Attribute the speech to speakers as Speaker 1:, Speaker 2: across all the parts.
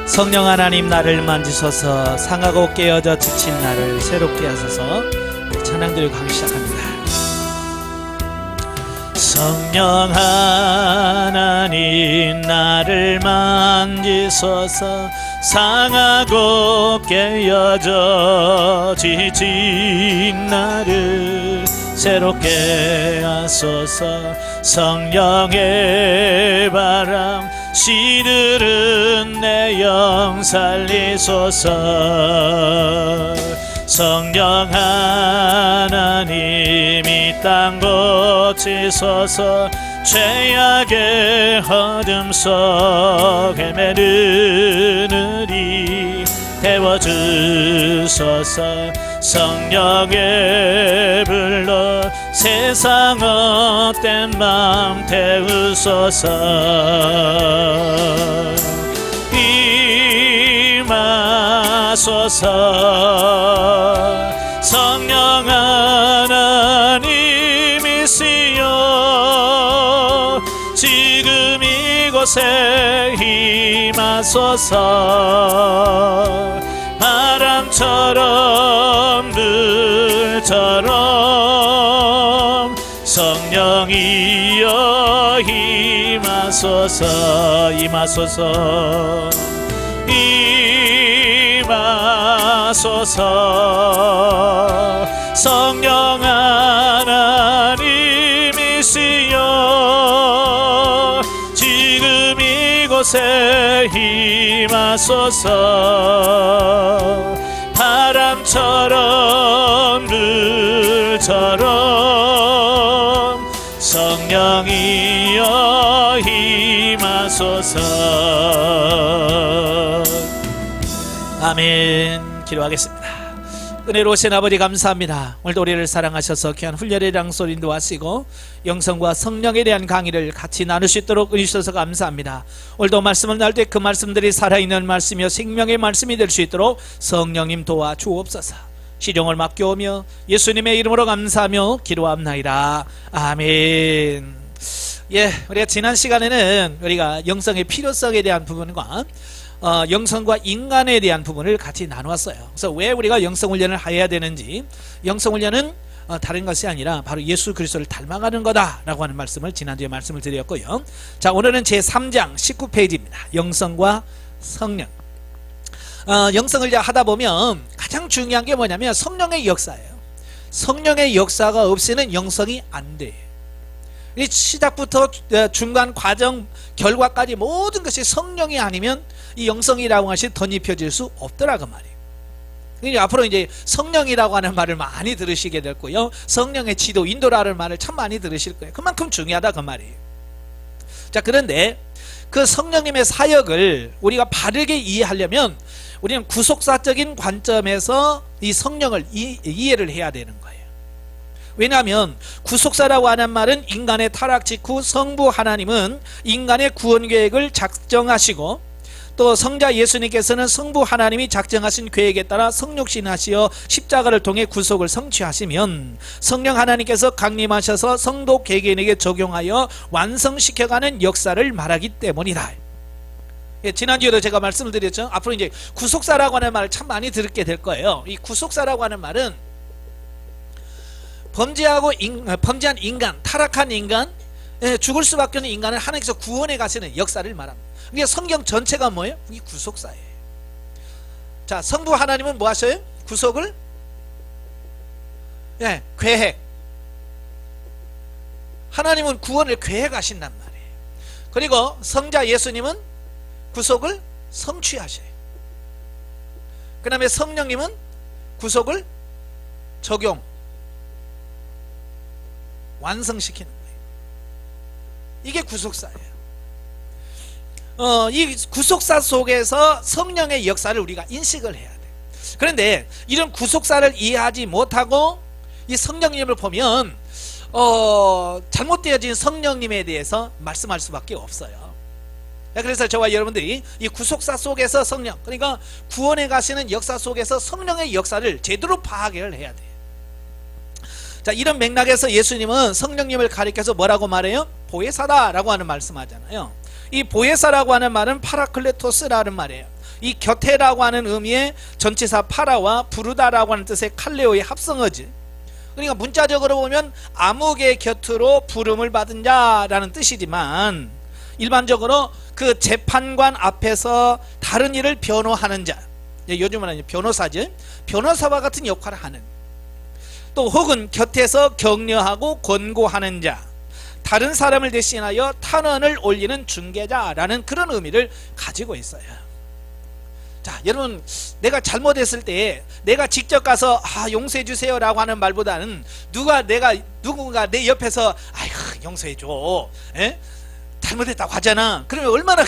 Speaker 1: 성령 하나님 나를 만지소서. 상하고 깨어져 지친 나를 새롭게 하소서. 찬양 드리고 가기 시작합니다. 성령 하나님 나를 만지소서. 상하고 깨어져 지친 나를 새롭게 하소서. 성령의 바람 시들은 내 영 살리소서. 성령 하나님 이 땅 고치소서. 죄악의 어둠 속 헤매는 우리 태워주소서. 성령의 불로 세상 헛된 맘 태우소서. 임하소서. 성령 하나님이시여 지금 이곳에 임하소서. 바람처럼 물처럼 성령이여 임하소서. 임하소서. 임하소서. 성령 하나님이시여 지금 이곳에 임하소서. 바람처럼 물처럼 성령이여 임하소서. 아멘. 기도하겠습니다. 은혜로우신 아버지 감사합니다. 오늘도 우리를 사랑하셔서 귀한 훈련의 장소로 인도하시고 영성과 성령에 대한 강의를 같이 나눌 수 있도록 은혜 주셔서 감사합니다. 오늘도 말씀을 나눌 때 그 말씀들이 살아있는 말씀이요 생명의 말씀이 될 수 있도록 성령님 도와주옵소서. 시종을 맡겨오며 예수님의 이름으로 감사하며 기도합나이다. 아멘. 우리가 지난 시간에는 우리가 영성의 필요성에 대한 부분과 영성과 인간에 대한 부분을 같이 나누었어요. 그래서 왜 우리가 영성훈련을 해야 되는지, 영성훈련은 다른 것이 아니라 바로 예수 그리스도를 닮아가는 거다라고 하는 말씀을 지난주에 말씀을 드렸고요. 자, 오늘은 제3장 19페이지입니다. 영성과 성령. 영성을 하다 보면 가장 중요한 게 뭐냐면 성령의 역사예요. 성령의 역사가 없이는 영성이 안 돼요. 이 시작부터 중간 과정 결과까지 모든 것이 성령이 아니면 이 영성이라고 하시 덧입혀질 수 없더라고 말이에요. 그러니까 앞으로 이제 성령이라고 하는 말을 많이 들으시게 될 거고요. 성령의 지도, 인도라는 말을 참 많이 들으실 거예요. 그만큼 중요하다 그 말이에요. 자, 그런데 그 성령님의 사역을 우리가 바르게 이해하려면 우리는 구속사적인 관점에서 이 성령을 이해를 해야 되는 거예요. 왜냐하면 구속사라고 하는 말은 인간의 타락 직후 성부 하나님은 인간의 구원 계획을 작정하시고 또 성자 예수님께서는 성부 하나님이 작정하신 계획에 따라 성육신하시어 십자가를 통해 구속을 성취하시면 성령 하나님께서 강림하셔서 성도 개개인에게 적용하여 완성시켜가는 역사를 말하기 때문이다. 지난주에도 제가 말씀을 드렸죠. 앞으로 이제 구속사라고 하는 말을 참 많이 듣게 될 거예요. 이 구속사라고 하는 말은 범죄한 인간, 타락한 인간, 죽을 수밖에 없는 인간을 하나님께서 구원해 가시는 역사를 말합니다. 그러니까 성경 전체가 뭐예요? 이 구속사예요. 자, 성부 하나님은 뭐 하셔요? 구속을 계획. 하나님은 구원을 계획하신단 말이에요. 그리고 성자 예수님은 구속을 성취하셔요. 그 다음에 성령님은 구속을 적용, 완성시키는 거예요. 이게 구속사예요. 이 구속사 속에서 성령의 역사를 우리가 인식을 해야 돼요. 그런데 이런 구속사를 이해하지 못하고 이 성령님을 보면 잘못되어진 성령님에 대해서 말씀할 수밖에 없어요. 그래서 저와 여러분들이 이 구속사 속에서 성령, 그러니까 구원해 가시는 역사 속에서 성령의 역사를 제대로 파악을 해야 돼요. 자, 이런 맥락에서 예수님은 성령님을 가리켜서 뭐라고 말해요? 보혜사다 라고 하는 말씀하잖아요. 이 보혜사라고 하는 말은 파라클레토스라는 말이에요. 이 곁에라고 하는 의미의 전치사 파라와 부르다라고 하는 뜻의 칼레오의 합성어지. 그러니까 문자적으로 보면 암흑의 곁으로 부름을 받은 자라는 뜻이지만, 일반적으로 그 재판관 앞에서 다른 일을 변호하는 자, 요즘은 변호사지, 변호사와 같은 역할을 하는, 또 혹은 곁에서 격려하고 권고하는 자, 다른 사람을 대신하여 탄원을 올리는 중개자라는 그런 의미를 가지고 있어요. 자, 여러분, 내가 잘못했을 때 내가 직접 가서 용서해 주세요 라고 하는 말보다는 누군가 내 옆에서 아휴 용서해 줘, 잘못했다고 하잖아. 그러면 얼마나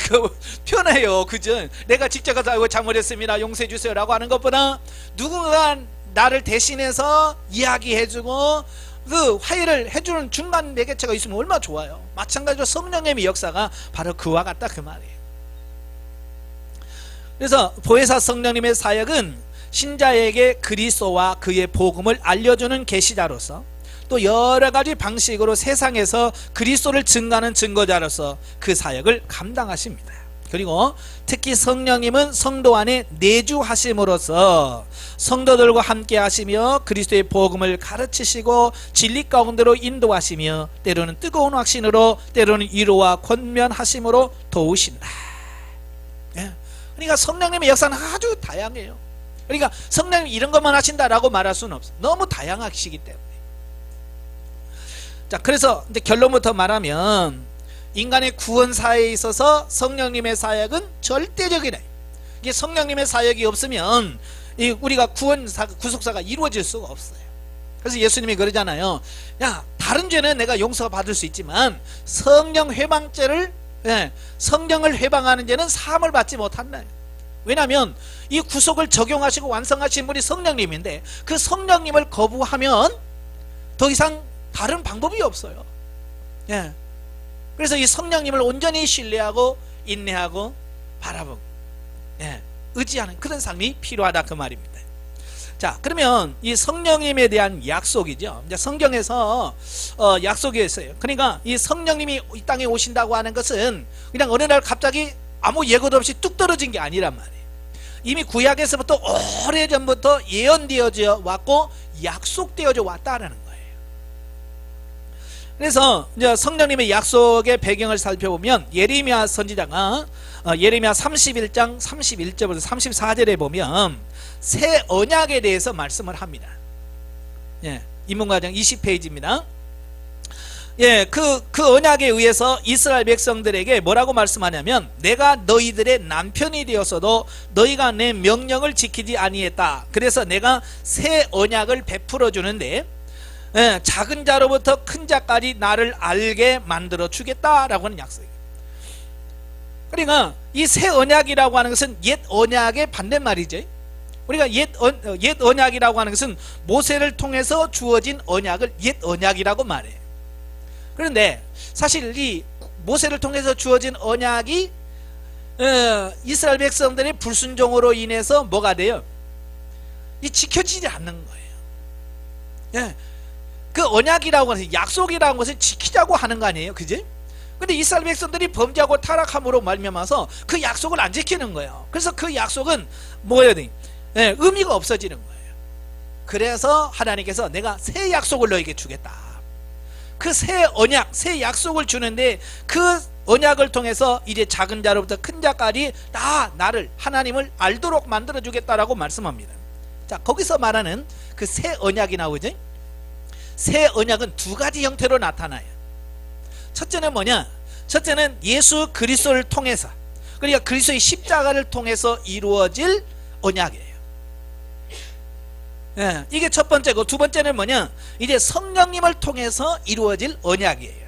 Speaker 1: 편해요, 그죠? 내가 직접 가서 아이고 잘못했습니다 용서해 주세요 라고 하는 것보다 누군가 나를 대신해서 이야기해주고 그 화해를 해주는 중간 매개체가 있으면 얼마나 좋아요. 마찬가지로 성령님의 역사가 바로 그와 같다, 그 말이에요. 그래서 보혜사 성령님의 사역은 신자에게 그리스도와 그의 복음을 알려주는 계시자로서, 또 여러가지 방식으로 세상에서 그리스도를 증거하는 증거자로서 그 사역을 감당하십니다. 그리고 특히 성령님은 성도 안에 내주하심으로써 성도들과 함께 하시며 그리스도의 복음을 가르치시고 진리 가운데로 인도하시며 때로는 뜨거운 확신으로, 때로는 위로와 권면하심으로 도우신다. 그러니까 성령님의 역사는 아주 다양해요. 그러니까 성령님이 이런 것만 하신다라고 말할 수는 없어요. 너무 다양하시기 때문에. 자, 그래서 이제 결론부터 말하면 인간의 구원 사역에 있어서 성령님의 사역은 절대적이네. 이게 성령님의 사역이 없으면 우리가 구속사가 이루어질 수가 없어요. 그래서 예수님이 그러잖아요. 야, 다른 죄는 내가 용서가 받을 수 있지만 성령을 회방하는 죄는 사함을 받지 못한다. 왜냐하면 이 구속을 적용하시고 완성하신 분이 성령님인데, 그 성령님을 거부하면 더 이상 다른 방법이 없어요. 그래서 이 성령님을 온전히 신뢰하고 인내하고 바라보고 의지하는 그런 삶이 필요하다, 그 말입니다. 자, 그러면 이 성령님에 대한 약속이죠. 이제 성경에서 약속이 있어요. 그러니까 이 성령님이 이 땅에 오신다고 하는 것은 그냥 어느 날 갑자기 아무 예고도 없이 뚝 떨어진 게 아니란 말이에요. 이미 구약에서부터 오래전부터 예언되어져 왔고 약속되어져 왔다라는 거예요. 그래서 이제 성령님의 약속의 배경을 살펴보면 예레미야 선지자가 예레미야 31장 31절부터 34절에 보면 새 언약에 대해서 말씀을 합니다. 인문과정 20페이지입니다. 그 언약에 의해서 이스라엘 백성들에게 뭐라고 말씀하냐면, 내가 너희들의 남편이 되었어도 너희가 내 명령을 지키지 아니했다. 그래서 내가 새 언약을 베풀어 주는데 작은 자로부터 큰 자까지 나를 알게 만들어 주겠다라고 하는 약속이에요. 그러니까 이 새 언약이라고 하는 것은 옛 언약의 반대말이죠. 우리가 옛 언약이라고 하는 것은 모세를 통해서 주어진 언약을 옛 언약이라고 말해요. 그런데 사실 이 모세를 통해서 주어진 언약이 이스라엘 백성들의 불순종으로 인해서 뭐가 돼요? 이 지켜지지 않는 거예요. 그 언약이라고 하는 약속이라는 것을 지키자고 하는 거 아니에요, 그지? 근데 이스라엘 백성들이 범죄하고 타락함으로 말미암아서 그 약속을 안 지키는 거예요. 그래서 그 약속은 뭐예요? 의미가 없어지는 거예요. 그래서 하나님께서 내가 새 약속을 너에게 주겠다. 그 새 언약, 새 약속을 주는데 그 언약을 통해서 이제 작은 자로부터 큰 자까지 다 나를, 하나님을 알도록 만들어 주겠다라고 말씀합니다. 자, 거기서 말하는 그 새 언약이 나오죠. 새 언약은 두 가지 형태로 나타나요. 첫째는 뭐냐? 첫째는 예수 그리스도를 통해서, 그러니까 그리스도의 십자가를 통해서 이루어질 언약이에요. 이게 첫 번째고, 두 번째는 뭐냐? 이제 성령님을 통해서 이루어질 언약이에요.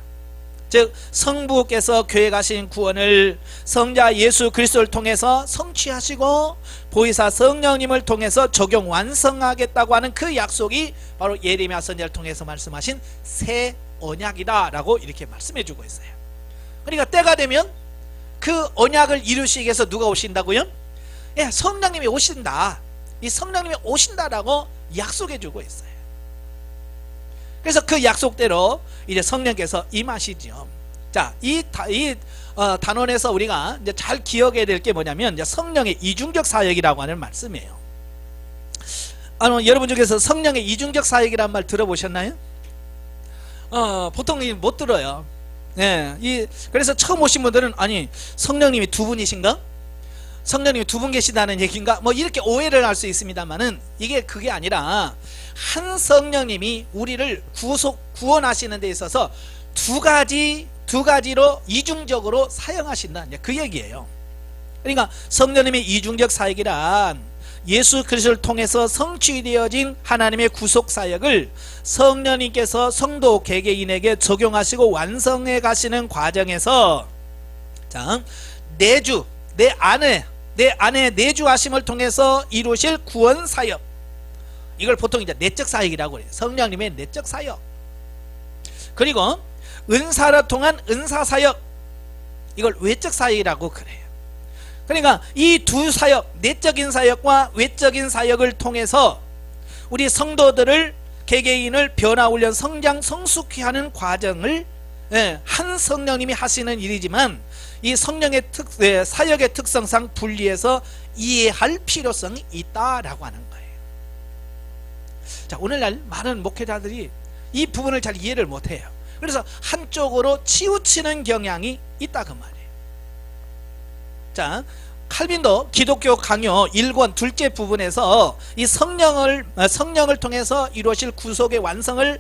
Speaker 1: 즉 성부께서 교회 가신 구원을 성자 예수 그리스도를 통해서 성취하시고 보혜사 성령님을 통해서 적용 완성하겠다고 하는 그 약속이 바로 예레미야 선지자를 통해서 말씀하신 새 언약이다 라고 이렇게 말씀해 주고 있어요. 그러니까 때가 되면 그 언약을 이루시기 위해서 누가 오신다고요? 성령님이 오신다. 이 성령님이 오신다라고 약속해 주고 있어요. 그래서 그 약속대로 이제 성령께서 임하시죠. 자, 단원에서 우리가 이제 잘 기억해야 될 게 뭐냐면 이제 성령의 이중적 사역이라고 하는 말씀이에요. 여러분 중에서 성령의 이중적 사역이라는 말 들어보셨나요? 보통 못 들어요. 네, 그래서 처음 오신 분들은 아니 성령님이 두 분이신가? 성령님이 두 분 계시다는 얘기인가? 뭐 이렇게 오해를 할 수 있습니다만은 이게 그게 아니라 한 성령님이 우리를 구원하시는 데 있어서 두 가지로 이중적으로 사용하신다, 그 얘기예요. 그러니까 성령님의 이중적 사역이란 예수 그리스도를 통해서 성취되어진 하나님의 구속 사역을 성령님께서 성도 개개인에게 적용하시고 완성해 가시는 과정에서 자, 내 안에 내주하심을 통해서 이루실 구원 사역, 이걸 보통 이제 내적 사역이라고 해요. 성령님의 내적 사역. 그리고 은사를 통한 은사 사역, 이걸 외적 사역이라고 그래요. 그러니까 이 두 사역, 내적인 사역과 외적인 사역을 통해서 우리 성도들을 개개인을 변화훈련 성장 성숙히 하는 과정을 한 성령님이 하시는 일이지만 이 성령의 사역의 특성상 분리해서 이해할 필요성이 있다라고 하는 거예요. 자, 오늘날 많은 목회자들이 이 부분을 잘 이해를 못해요. 그래서 한쪽으로 치우치는 경향이 있다 그 말이에요. 자, 칼빈도 기독교 강요 1권 둘째 부분에서 이 성령을 통해서 이루어질 구속의 완성을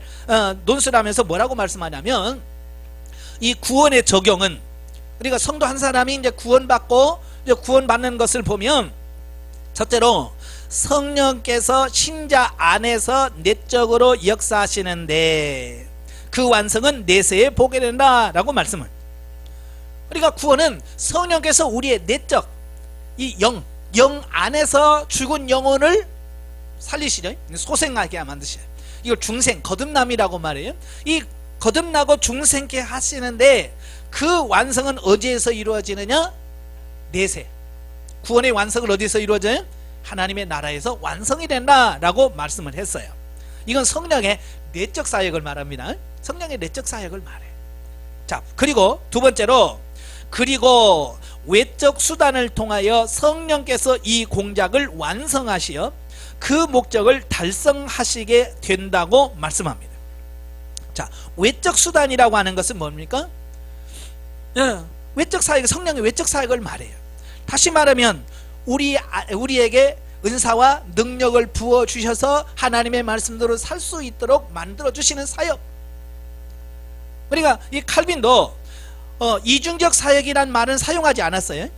Speaker 1: 논술하면서 뭐라고 말씀하냐면, 이 구원의 적용은, 그러니까 성도 한 사람이 이제 구원받고 이제 구원받는 것을 보면, 첫째로 성령께서 신자 안에서 내적으로 역사하시는데 그 완성은 내세에 보게 된다라고 말씀을. 그러니까 구원은 성령께서 우리의 내적 이 영 안에서 죽은 영혼을 살리시죠. 소생하게 만드셔요. 이걸 중생, 거듭남이라고 말해요. 이 거듭나고 중생케 하시는데 그 완성은 어디에서 이루어지느냐? 내세. 구원의 완성은 어디서 이루어져요? 하나님의 나라에서 완성이 된다라고 말씀을 했어요. 이건 성령의 내적 사역을 말합니다. 성령의 내적 사역을 말해요. 자, 그리고 두 번째로, 그리고 외적 수단을 통하여 성령께서 이 공작을 완성하시어 그 목적을 달성하시게 된다고 말씀합니다. 자, 외적 수단이라고 하는 것은 뭡니까? 외적 사역, 성령의 외적 사역을 말해요. 다시 말하면 우리에게 은사와 능력을 부어주셔서 하나님의 말씀대로 살 수 있도록 만들어주시는 사역. 그러니까 이 칼빈도 이중적 사역이란 말은 사용하지 않았어요.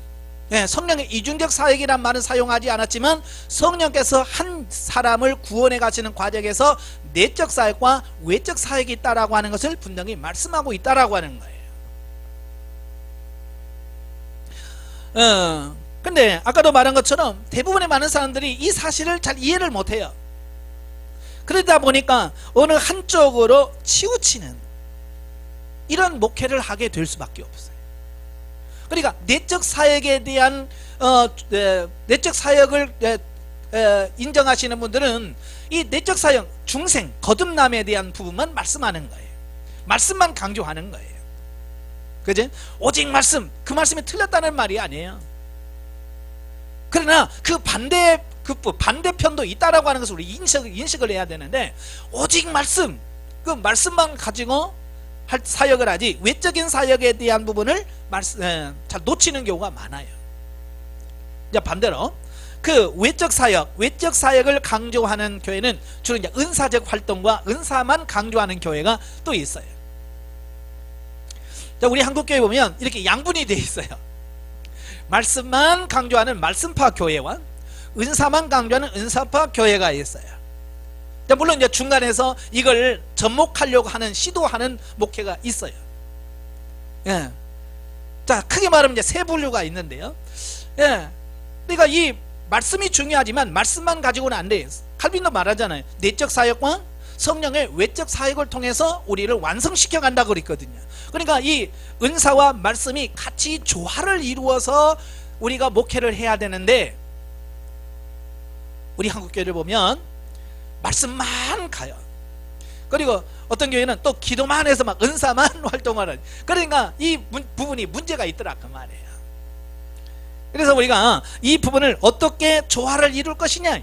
Speaker 1: 성령의 이중적 사역이란 말은 사용하지 않았지만 성령께서 한 사람을 구원해 가시는 과정에서 내적 사역과 외적 사역이 있다라고 하는 것을 분명히 말씀하고 있다라고 하는 거예요. 근데 아까도 말한 것처럼 대부분의 많은 사람들이 이 사실을 잘 이해를 못해요. 그러다 보니까 어느 한쪽으로 치우치는 이런 목회를 하게 될 수밖에 없어요. 그러니까 내적 사역에 대한 내적 사역을 인정하시는 분들은 이 내적 사역, 중생, 거듭남에 대한 부분만 말씀하는 거예요. 말씀만 강조하는 거예요. 그죠? 오직 말씀, 그 말씀이 틀렸다는 말이 아니에요. 그러나 그 반대편도 있다라고 하는 것을 우리 인식을 해야 되는데, 오직 말씀, 그 말씀만 가지고 사역을 하지 외적인 사역에 대한 부분을 잘 놓치는 경우가 많아요. 이제 반대로 그 외적 사역을 강조하는 교회는 주로 이제 은사적 활동과 은사만 강조하는 교회가 또 있어요. 자, 우리 한국 교회 보면 이렇게 양분이 되어 있어요. 말씀만 강조하는 말씀파 교회와 은사만 강조하는 은사파 교회가 있어요. 물론 이제 중간에서 이걸 접목하려고 하는 시도하는 목회가 있어요. 자, 크게 말하면 이제 세 분류가 있는데요. 그러니까 이 말씀이 중요하지만 말씀만 가지고는 안 돼요. 칼빈도 말하잖아요. 내적 사역과 성령의 외적 사역을 통해서 우리를 완성시켜 간다고 그랬거든요. 그러니까 이 은사와 말씀이 같이 조화를 이루어서 우리가 목회를 해야 되는데, 우리 한국교회를 보면 말씀만 가요. 그리고 어떤 교회는 또 기도만 해서 막 은사만 활동하는, 그러니까 이 부분이 문제가 있더라 그 말이에요. 그래서 우리가 이 부분을 어떻게 조화를 이룰 것이냐,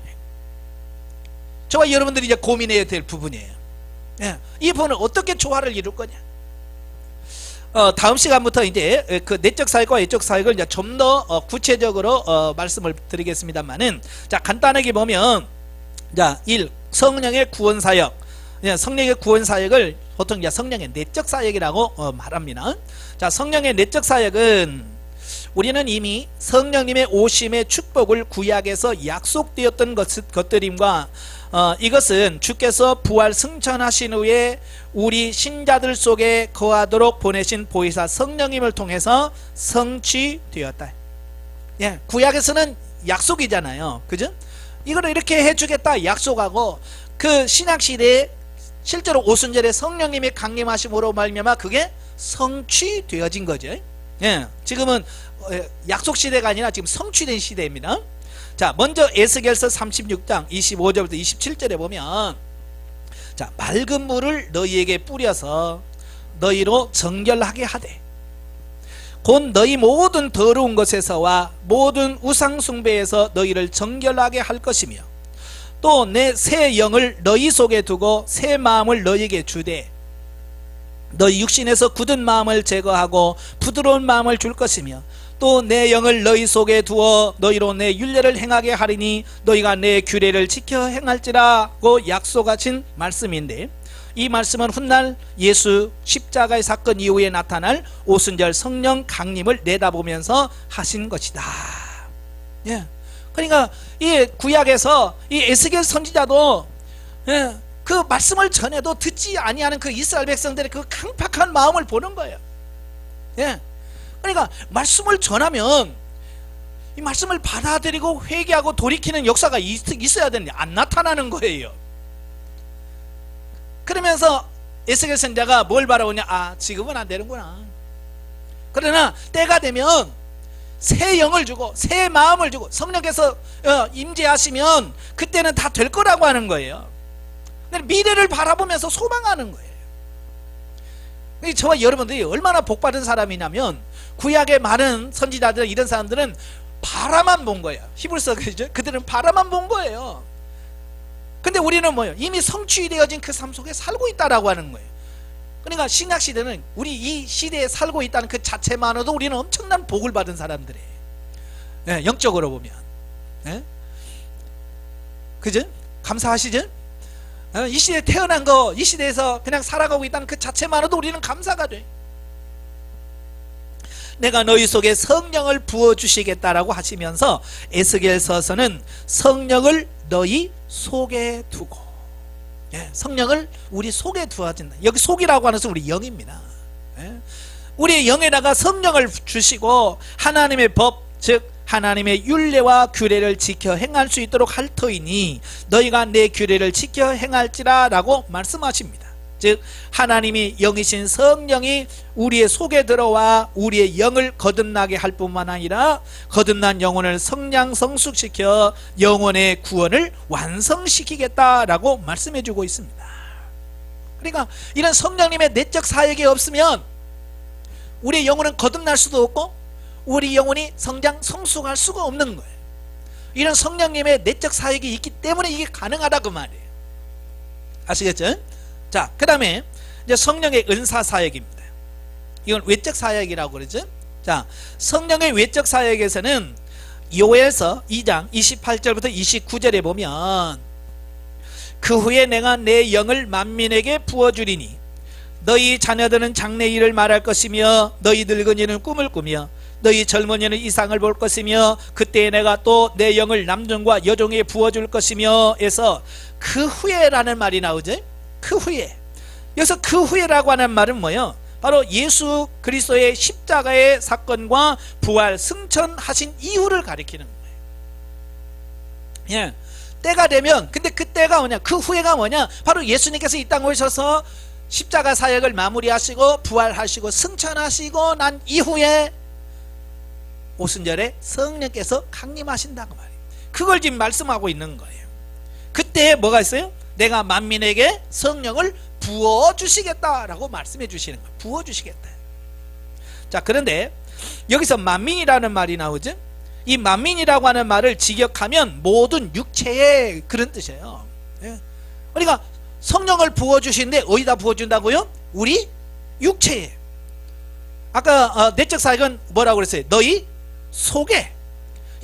Speaker 1: 저와 여러분들이 이제 고민해야 될 부분이에요. 이 부분을 어떻게 조화를 이룰 거냐. 다음 시간부터 이제 그 내적 사역과 외적 사역을 이제 좀 더 구체적으로 말씀을 드리겠습니다만은, 자, 간단하게 보면, 자, 1. 성령의 구원 사역. 성령의 구원 사역을 보통 이제 성령의 내적 사역이라고 말합니다. 자, 성령의 내적 사역은 우리는 이미 성령님의 오심의 축복을 구약에서 약속되었던 것들임과 이것은 주께서 부활 승천하신 후에 우리 신자들 속에 거하도록 보내신 보혜사 성령님을 통해서 성취되었다. 구약에서는 약속이잖아요, 그죠? 이거를 이렇게 해주겠다 약속하고, 그 신약시대에 실제로 오순절에 성령님의 강림하심으로 말미암아 그게 성취되어진 거죠. 지금은 약속시대가 아니라 지금 성취된 시대입니다. 자, 먼저 에스겔서 36장 25절부터 27절에 보면, 자, 맑은 물을 너희에게 뿌려서 너희로 정결하게 하되 곧 너희 모든 더러운 것에서와 모든 우상 숭배에서 너희를 정결하게 할 것이며, 또 내 새 영을 너희 속에 두고 새 마음을 너희에게 주되 너희 육신에서 굳은 마음을 제거하고 부드러운 마음을 줄 것이며, 또 내 영을 너희 속에 두어 너희로 내 율례를 행하게 하리니 너희가 내 규례를 지켜 행할지라고 약속하신 말씀인데, 이 말씀은 훗날 예수 십자가의 사건 이후에 나타날 오순절 성령 강림을 내다보면서 하신 것이다. 그러니까 이 구약에서 이 에스겔 선지자도 그 말씀을 전해도 듣지 아니하는 그 이스라엘 백성들의 그 강팍한 마음을 보는 거예요. 그러니까 말씀을 전하면 이 말씀을 받아들이고 회개하고 돌이키는 역사가 있어야 되는데 안 나타나는 거예요. 그러면서 에스겔 선지자가 뭘 바라보냐, 아, 지금은 안 되는구나. 그러나 때가 되면 새 영을 주고 새 마음을 주고 성령께서 임재하시면 그때는 다 될 거라고 하는 거예요. 미래를 바라보면서 소망하는 거예요. 저와 여러분들이 얼마나 복받은 사람이냐면, 구약의 많은 선지자들, 이런 사람들은 바라만 본 거예요. 히브리서 그들은 바라만 본 거예요. 근데 우리는 뭐예요? 이미 성취되어진 그 삶 속에 살고 있다라고 하는 거예요. 그러니까 신약 시대는 우리 이 시대에 살고 있다는 그 자체만으로도 우리는 엄청난 복을 받은 사람들이에요. 영적으로 보면. 그죠? 감사하시죠? 이 시대에 태어난 거, 이 시대에서 그냥 살아가고 있다는 그 자체만으로도 우리는 감사가 돼. 내가 너희 속에 성령을 부어주시겠다라고 하시면서 에스겔서서는 성령을 너희 속에 두고, 성령을 우리 속에 두어진다. 여기 속이라고 하는 것은 우리 영입니다. 우리의 영에다가 성령을 주시고 하나님의 법, 즉 하나님의 율례와 규례를 지켜 행할 수 있도록 할 터이니 너희가 내 규례를 지켜 행할지라 라고 말씀하십니다. 즉 하나님이 영이신 성령이 우리의 속에 들어와 우리의 영을 거듭나게 할 뿐만 아니라 거듭난 영혼을 성량 성숙시켜 영혼의 구원을 완성시키겠다라고 말씀해 주고 있습니다. 그러니까 이런 성령님의 내적 사역이 없으면 우리의 영혼은 거듭날 수도 없고 우리 영혼이 성장 성숙할 수가 없는 거예요. 이런 성령님의 내적 사역이 있기 때문에 이게 가능하다 그 말이에요. 아시겠죠? 자, 그 다음에 이제 성령의 은사 사역입니다. 이건 외적 사역이라고 그러죠. 자, 성령의 외적 사역에서는 요엘서 2장 28절부터 29절에 보면, 그 후에 내가 내 영을 만민에게 부어주리니 너희 자녀들은 장래 일을 말할 것이며 너희 늙은이는 꿈을 꾸며 너희 젊은이는 이상을 볼 것이며 그때 내가 또 내 영을 남종과 여종에 부어줄 것이며 해서 그 후에라는 말이 나오죠. 그 후에. 여기서 그 후에라고 하는 말은 뭐예요? 바로 예수 그리스도의 십자가의 사건과 부활 승천하신 이후를 가리키는 거예요. 예. 때가 되면, 근데 그 때가 뭐냐, 그 후에가 뭐냐, 바로 예수님께서 이 땅에 오셔서 십자가 사역을 마무리하시고 부활하시고 승천하시고 난 이후에 오순절에 성령께서 강림하신다고 말이에요. 그걸 지금 말씀하고 있는 거예요. 그때 뭐가 있어요? 내가 만민에게 성령을 부어주시겠다라고 말씀해 주시는 거예요. 부어주시겠다. 자, 그런데 여기서 만민이라는 말이 나오죠. 이 만민이라고 하는 말을 직역하면 모든 육체의 그런 뜻이에요. 예. 그러니까 성령을 부어주시는데 어디다 부어준다고요? 우리 육체에. 아까 내적 사역은 뭐라고 그랬어요? 너희 속에.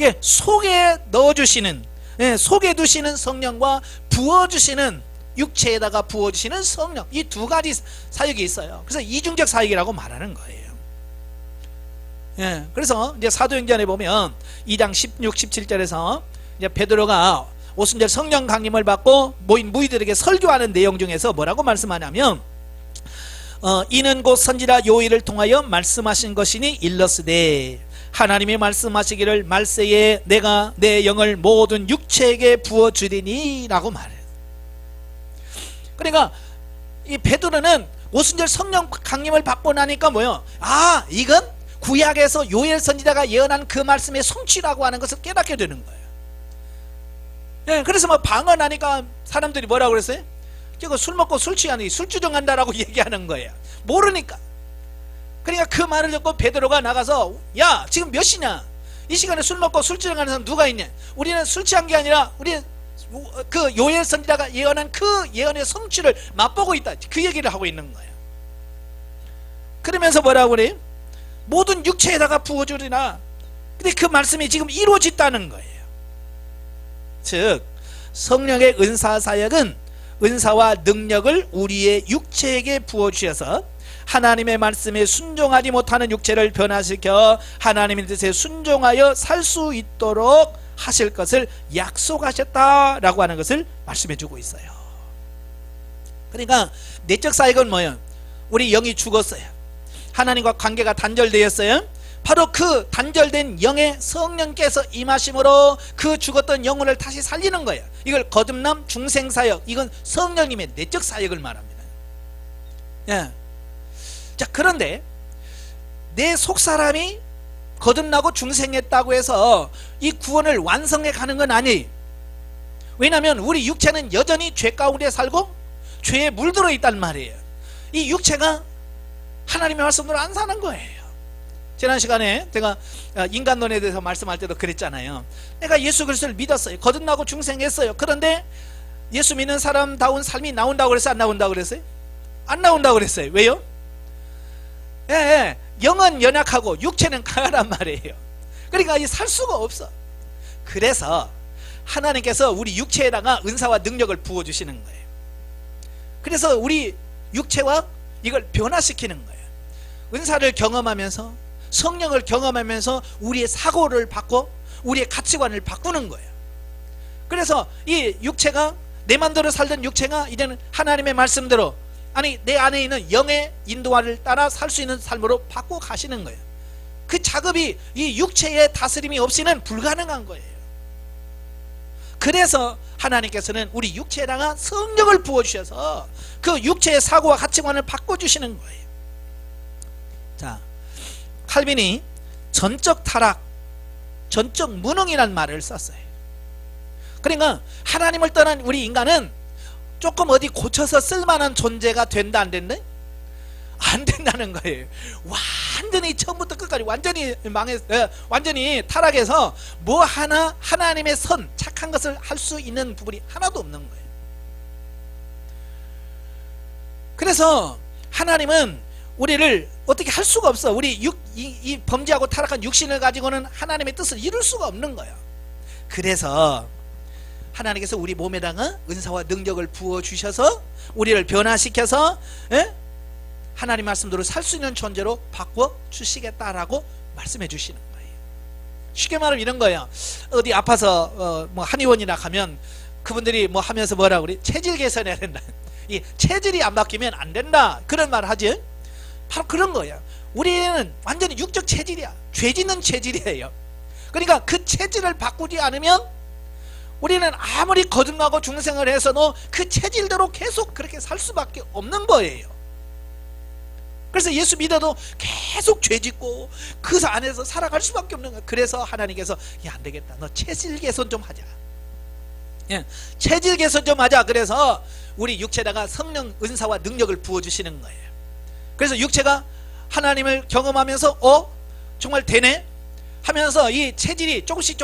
Speaker 1: 예, 속에 넣어주시는, 예, 속에 두시는 성령과 부어주시는, 육체에다가 부어주시는 성령, 이 두 가지 사역이 있어요. 그래서 이중적 사역이라고 말하는 거예요. 예, 그래서 이제 사도행전에 보면 2장 16, 17절에서 이제 베드로가 오순절 성령 강림을 받고 모인 무리들에게 설교하는 내용 중에서 뭐라고 말씀하냐면, 이는 곧 선지자 요엘을 통하여 말씀하신 것이니 일렀으되 하나님이 말씀하시기를 말세에 내가 내 영을 모든 육체에게 부어주리니 라고 말해요. 그러니까 이 베드로는 오순절 성령 강림을 받고 나니까 뭐요? 아, 이건 구약에서 요엘 선지자가 예언한 그 말씀의 성취라고 하는 것을 깨닫게 되는 거예요. 예, 그래서 뭐 방언하니까 사람들이 뭐라고 그랬어요? 이거 술 먹고 술 취하니 술주정한다라고 얘기하는 거예요. 모르니까. 그러니까 그 말을 듣고 베드로가 나가서, 야, 지금 몇 시냐? 이 시간에 술 먹고 술주정하는 사람 누가 있냐? 우리는 술 취한 게 아니라 우리 그 요엘 선지자가 예언한 그 예언의 성취를 맛보고 있다. 그 얘기를 하고 있는 거예요. 그러면서 뭐라고 그래요? 모든 육체에다가 부어주리나. 근데 그 말씀이 지금 이루어졌다는 거예요. 즉 성령의 은사사역은 은사와 능력을 우리의 육체에게 부어주셔서 하나님의 말씀에 순종하지 못하는 육체를 변화시켜 하나님의 뜻에 순종하여 살 수 있도록 하실 것을 약속하셨다라고 하는 것을 말씀해 주고 있어요. 그러니까 내적 사역은 뭐예요? 우리 영이 죽었어요. 하나님과 관계가 단절되었어요. 바로 그 단절된 영의 성령께서 임하심으로 그 죽었던 영혼을 다시 살리는 거예요. 이걸 거듭남 중생사역, 이건 성령님의 내적 사역을 말합니다. 예. 자, 그런데 내 속사람이 거듭나고 중생했다고 해서 이 구원을 완성해 가는 건 아니에요. 왜냐하면 우리 육체는 여전히 죄 가운데 살고 죄에 물들어 있단 말이에요. 이 육체가 하나님의 말씀대로 안 사는 거예요. 지난 시간에 제가 인간론에 대해서 말씀할 때도 그랬잖아요. 내가 예수 그리스도를 믿었어요. 거듭나고 중생했어요. 그런데 예수 믿는 사람다운 삶이 나온다고 그랬어요? 안 나온다고 그랬어요? 안 나온다고 그랬어요. 왜요? 예, 영은 연약하고 육체는 강하단 말이에요. 그러니까 살 수가 없어. 그래서 하나님께서 우리 육체에다가 은사와 능력을 부어주시는 거예요. 그래서 우리 육체와 이걸 변화시키는 거예요. 은사를 경험하면서 성령을 경험하면서 우리의 사고를 바꿔 우리의 가치관을 바꾸는 거예요. 그래서 이 육체가 내 맘대로 살던 육체가 이제는 하나님의 말씀대로, 아니 내 안에 있는 영의 인도화를 따라 살 수 있는 삶으로 바꿔 가시는 거예요. 그 작업이 이 육체의 다스림이 없이는 불가능한 거예요. 그래서 하나님께서는 우리 육체에다가 성령을 부어주셔서 그 육체의 사고와 가치관을 바꿔주시는 거예요. 자, 칼빈이 전적 타락, 전적 무능이라는 말을 썼어요. 그러니까 하나님을 떠난 우리 인간은 조금 어디 고쳐서 쓸만한 존재가 된다 안 된다? 안 된다는 거예요. 완전히 처음부터 끝까지 완전히 완전히 타락해서 뭐 하나 하나님의 선, 착한 것을 할 수 있는 부분이 하나도 없는 거예요. 그래서 하나님은 우리를 어떻게 할 수가 없어. 우리 이 범죄하고 타락한 육신을 가지고는 하나님의 뜻을 이룰 수가 없는 거예요. 그래서 하나님께서 우리 몸에다가 은사와 능력을 부어주셔서 우리를 변화시켜서 하나님 말씀대로 살 수 있는 존재로 바꿔주시겠다라고 말씀해 주시는 거예요. 쉽게 말하면 이런 거예요. 어디 아파서 뭐 한의원이나 가면 그분들이 뭐 하면서 뭐라 그래? 체질 개선해야 된다. 이 체질이 안 바뀌면 안 된다, 그런 말 하지. 바로 그런 거예요. 우리는 완전히 육적 체질이야. 죄 짓는 체질이에요. 그러니까 그 체질을 바꾸지 않으면 우리는 아무리 거듭나고 중생을 해서도 그 체질대로 계속 그렇게 살 수밖에 없는 거예요. 그래서 예수 믿어도 계속 죄 짓고 그 안에서 살아갈 수밖에 없는 거예요. 그래서 하나님께서 야, 안 되겠다, 너 체질 개선 좀 하자. 예, 체질 개선죠. 맞아. 그래서 우리 육체에다가 성령 은사와 능력을 부어주시는 거예요. 그래서 육체가 하나님을 경험하면서 정말 되네 하면서 이 체질이 조금씩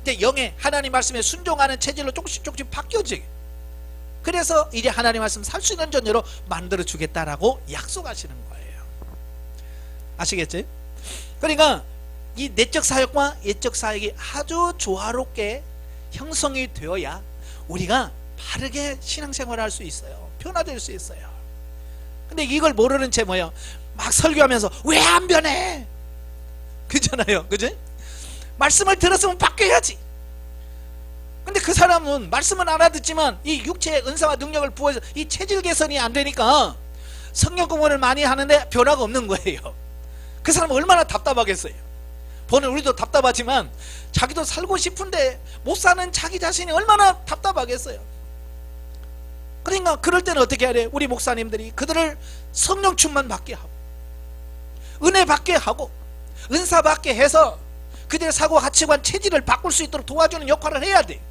Speaker 1: 이제 영의 하나님 말씀에 순종하는 체질로 조금씩 바뀌어지게, 그래서 이제 하나님 말씀 살 수 있는 존재로 만들어 주겠다라고 약속하시는 거예요. 아시겠지? 그러니까 이 내적 사역과 예적 사역이 아주 조화롭게 형성이 되어야 우리가 바르게 신앙생활을 할 수 있어요. 변화될 수 있어요. 근데 이걸 모르는 채 뭐예요? 막 설교하면서 왜 안 변해? 그잖아요. 그지? 말씀을 들었으면 바뀌어야지. 근데 그 사람은 말씀은 알아듣지만 이 육체의 은사와 능력을 부어서 이 체질 개선이 안 되니까 성령 공부를 많이 하는데 변화가 없는 거예요. 그 사람은 얼마나 답답하겠어요. 보는 우리도 답답하지만 자기도 살고 싶은데 못 사는 자기 자신이 얼마나 답답하겠어요. 그러니까 그럴 때는 어떻게 해야 돼요? 우리 목사님들이 그들을 성령 충만 받게 하고 은혜 받게 하고 은사 받게 해서 그들의 사고 가치관 체질을 바꿀 수 있도록 도와주는 역할을 해야 돼.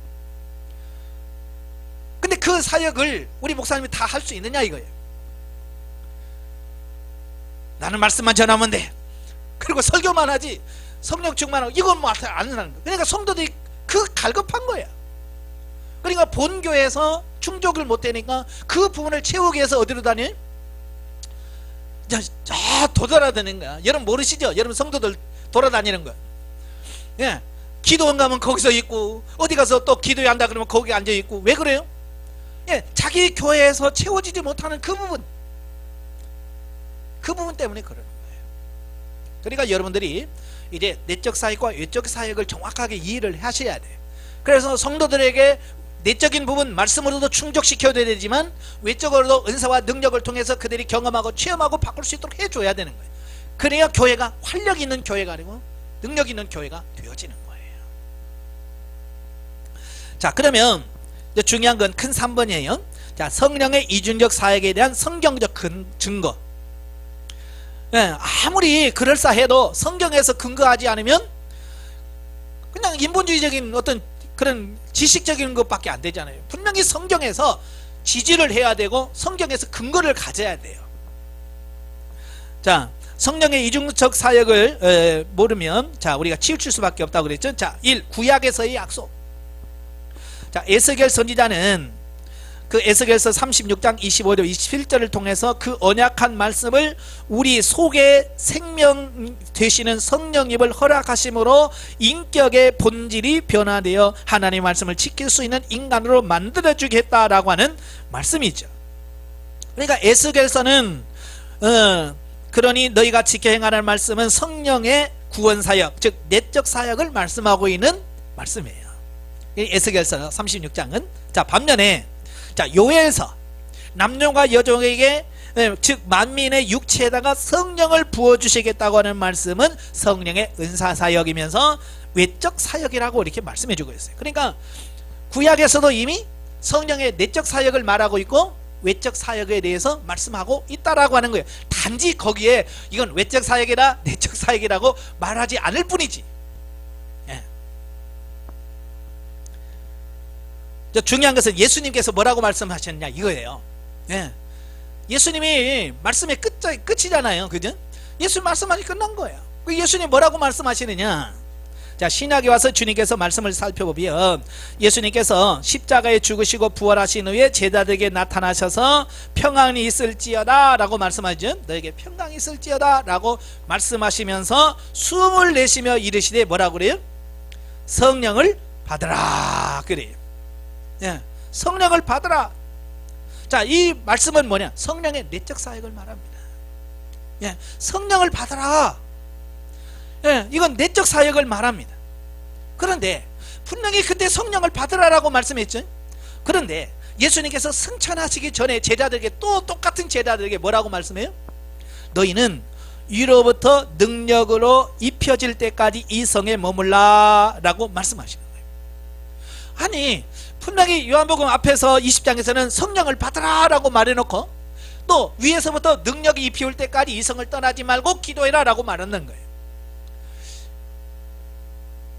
Speaker 1: 근데 그 사역을 우리 목사님이 다 할 수 있느냐 이거예요. 나는 말씀만 전하면 돼, 그리고 설교만 하지 성령 충만하고 이건 뭐 안 하는 거야. 그러니까 성도들이 그 갈급한 거야. 그러니까 본교에서 충족을 못 되니까 그 부분을 채우기 위해서 어디로 다녀요? 돌아다니는 거야. 여러분 모르시죠? 여러분 성도들 돌아다니는 거야. 예, 기도원 가면 거기서 있고 어디 가서 또 기도해야 한다 그러면 거기 앉아 있고. 왜 그래요? 예, 자기 교회에서 채워지지 못하는 그 부분 때문에 그러는 거예요. 그러니까 여러분들이 이제 내적 사역과 외적 사역을 정확하게 이해를 하셔야 돼요. 그래서 성도들에게 내적인 부분 말씀으로도 충족시켜야 되지만 외적으로도 은사와 능력을 통해서 그들이 경험하고 체험하고 바꿀 수 있도록 해줘야 되는 거예요. 그래야 교회가 활력 있는 교회가 아니고 능력 있는 교회가 되어지는 거예요. 자, 그러면 중요한 건 큰 3번이에요. 자, 성령의 이중적 사역에 대한 성경적 증거. 예, 아무리 그럴싸해도 성경에서 근거하지 않으면 그냥 인본주의적인 어떤 그런 지식적인 것밖에 안 되잖아요. 분명히 성경에서 지지를 해야 되고 성경에서 근거를 가져야 돼요. 자, 성령의 이중적 사역을 모르면 자 우리가 치우칠 수밖에 없다고 그랬죠. 자, 1. 구약에서의 약속. 자, 에스겔 선지자는 그 에스겔서 36장 25절 27절을 통해서 그 언약한 말씀을 우리 속에 생명 되시는 성령님을 허락하심으로 인격의 본질이 변화되어 하나님의 말씀을 지킬 수 있는 인간으로 만들어주겠다라고 하는 말씀이죠. 그러니까 에스겔서는 그러니 너희가 지켜 행하라는 말씀은 성령의 구원 사역, 즉 내적 사역을 말씀하고 있는 말씀이에요. 에스겔서 36장은. 자, 반면에 자, 요엘서 남녀가 여종에게 즉 만민의 육체에다가 성령을 부어주시겠다고 하는 말씀은 성령의 은사사역이면서 외적 사역이라고 이렇게 말씀해주고 있어요. 그러니까 구약에서도 이미 성령의 내적 사역을 말하고 있고 외적 사역에 대해서 말씀하고 있다라고 하는 거예요. 단지 거기에 이건 외적 사역이라 내적 사역이라고 말하지 않을 뿐이지. 중요한 것은 예수님께서 뭐라고 말씀하셨냐 이거예요. 예. 예수님이 말씀의 끝이잖아요. 그죠? 예수님 말씀하니 끝난 거예요. 예수님 뭐라고 말씀하시느냐. 자, 신약에 와서 주님께서 말씀을 살펴보면 예수님께서 십자가에 죽으시고 부활하신 후에 제자들에게 나타나셔서 평안이 있을지어다 라고 말씀하죠. 너에게 평강이 있을지어다 라고 말씀하시면서 숨을 내쉬며 이르시되 뭐라고 그래요? 성령을 받으라 그래요. 예, 성령을 받으라. 자, 이 말씀은 뭐냐? 성령의 내적 사역을 말합니다. 예, 성령을 받으라. 예, 이건 내적 사역을 말합니다. 그런데 분명히 그때 성령을 받으라라고 말씀했죠. 그런데 예수님께서 승천하시기 전에 제자들에게 또 똑같은 제자들에게 뭐라고 말씀해요? 너희는 위로부터 능력으로 입혀질 때까지 이 성에 머물라 라고 말씀하시는 거예요. 아니 분명히 요한복음 앞에서 20장에서는 성령을 받으라 라고 말해놓고 또 위에서부터 능력이 입혀올 때까지 이 성을 떠나지 말고 기도해라 라고 말하는 거예요.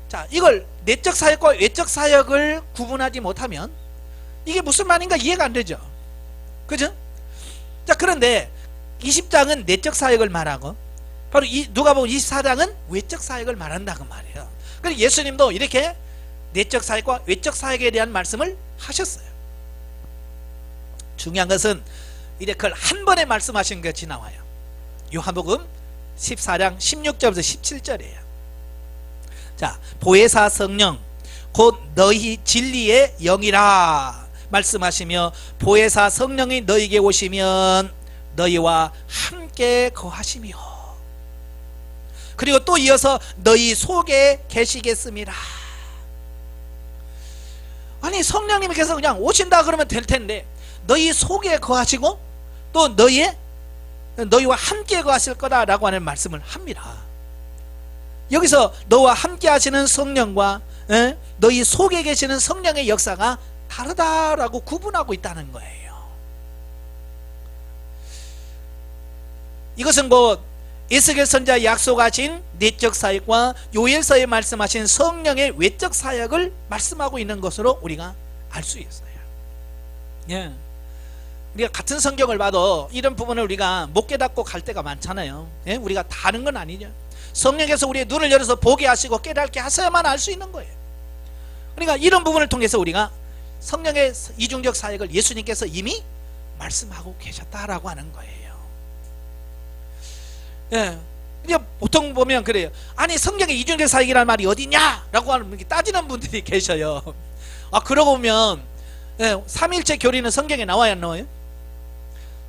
Speaker 1: 자, 이걸 내적 사역과 외적 사역을 구분하지 못하면 이게 무슨 말인가 이해가 안 되죠. 그죠? 자, 그런데 20장은 내적 사역을 말하고 바로 누가복음 24장은 외적 사역을 말한다고 말이에요. 그래서 예수님도 이렇게 내적 사역과 외적 사역에 대한 말씀을 하셨어요. 중요한 것은 이제 그걸 한 번에 말씀하신 것이 나와요. 요한복음 14장 16절부터 17절이에요. 자, 보혜사 성령 곧 너희 진리의 영이라 말씀하시며 보혜사 성령이 너희에게 오시면 너희와 함께 거하시며 그리고 또 이어서 너희 속에 계시겠습니다. 아니, 성령님께서 그냥 오신다 그러면 될 텐데 너희 속에 거하시고 또 너희와 함께 거하실 거다라고 하는 말씀을 합니다. 여기서 너와 함께 하시는 성령과 너희 속에 계시는 성령의 역사가 다르다라고 구분하고 있다는 거예요. 이것은 곧 에스겔 선지자 약속하신 내적 사역과 요엘서에 말씀하신 성령의 외적 사역을 말씀하고 있는 것으로 우리가 알 수 있어요. 예. 우리가 같은 성경을 봐도 이런 부분을 우리가 못 깨닫고 갈 때가 많잖아요. 예? 우리가 다 아는 건 아니죠. 성령께서 우리의 눈을 열어서 보게 하시고 깨닫게 하셔야만 알 수 있는 거예요. 그러니까 이런 부분을 통해서 우리가 성령의 이중적 사역을 예수님께서 이미 말씀하고 계셨다라고 하는 거예요. 예. 이제 보통 보면 그래요. 아니, 성경의 이중적 사역이라는 말이 어디냐라고 하는 따지는 분들이 계셔요. 아, 그러고 보면 삼위일체 교리는 성경에 나와야 안 나와요?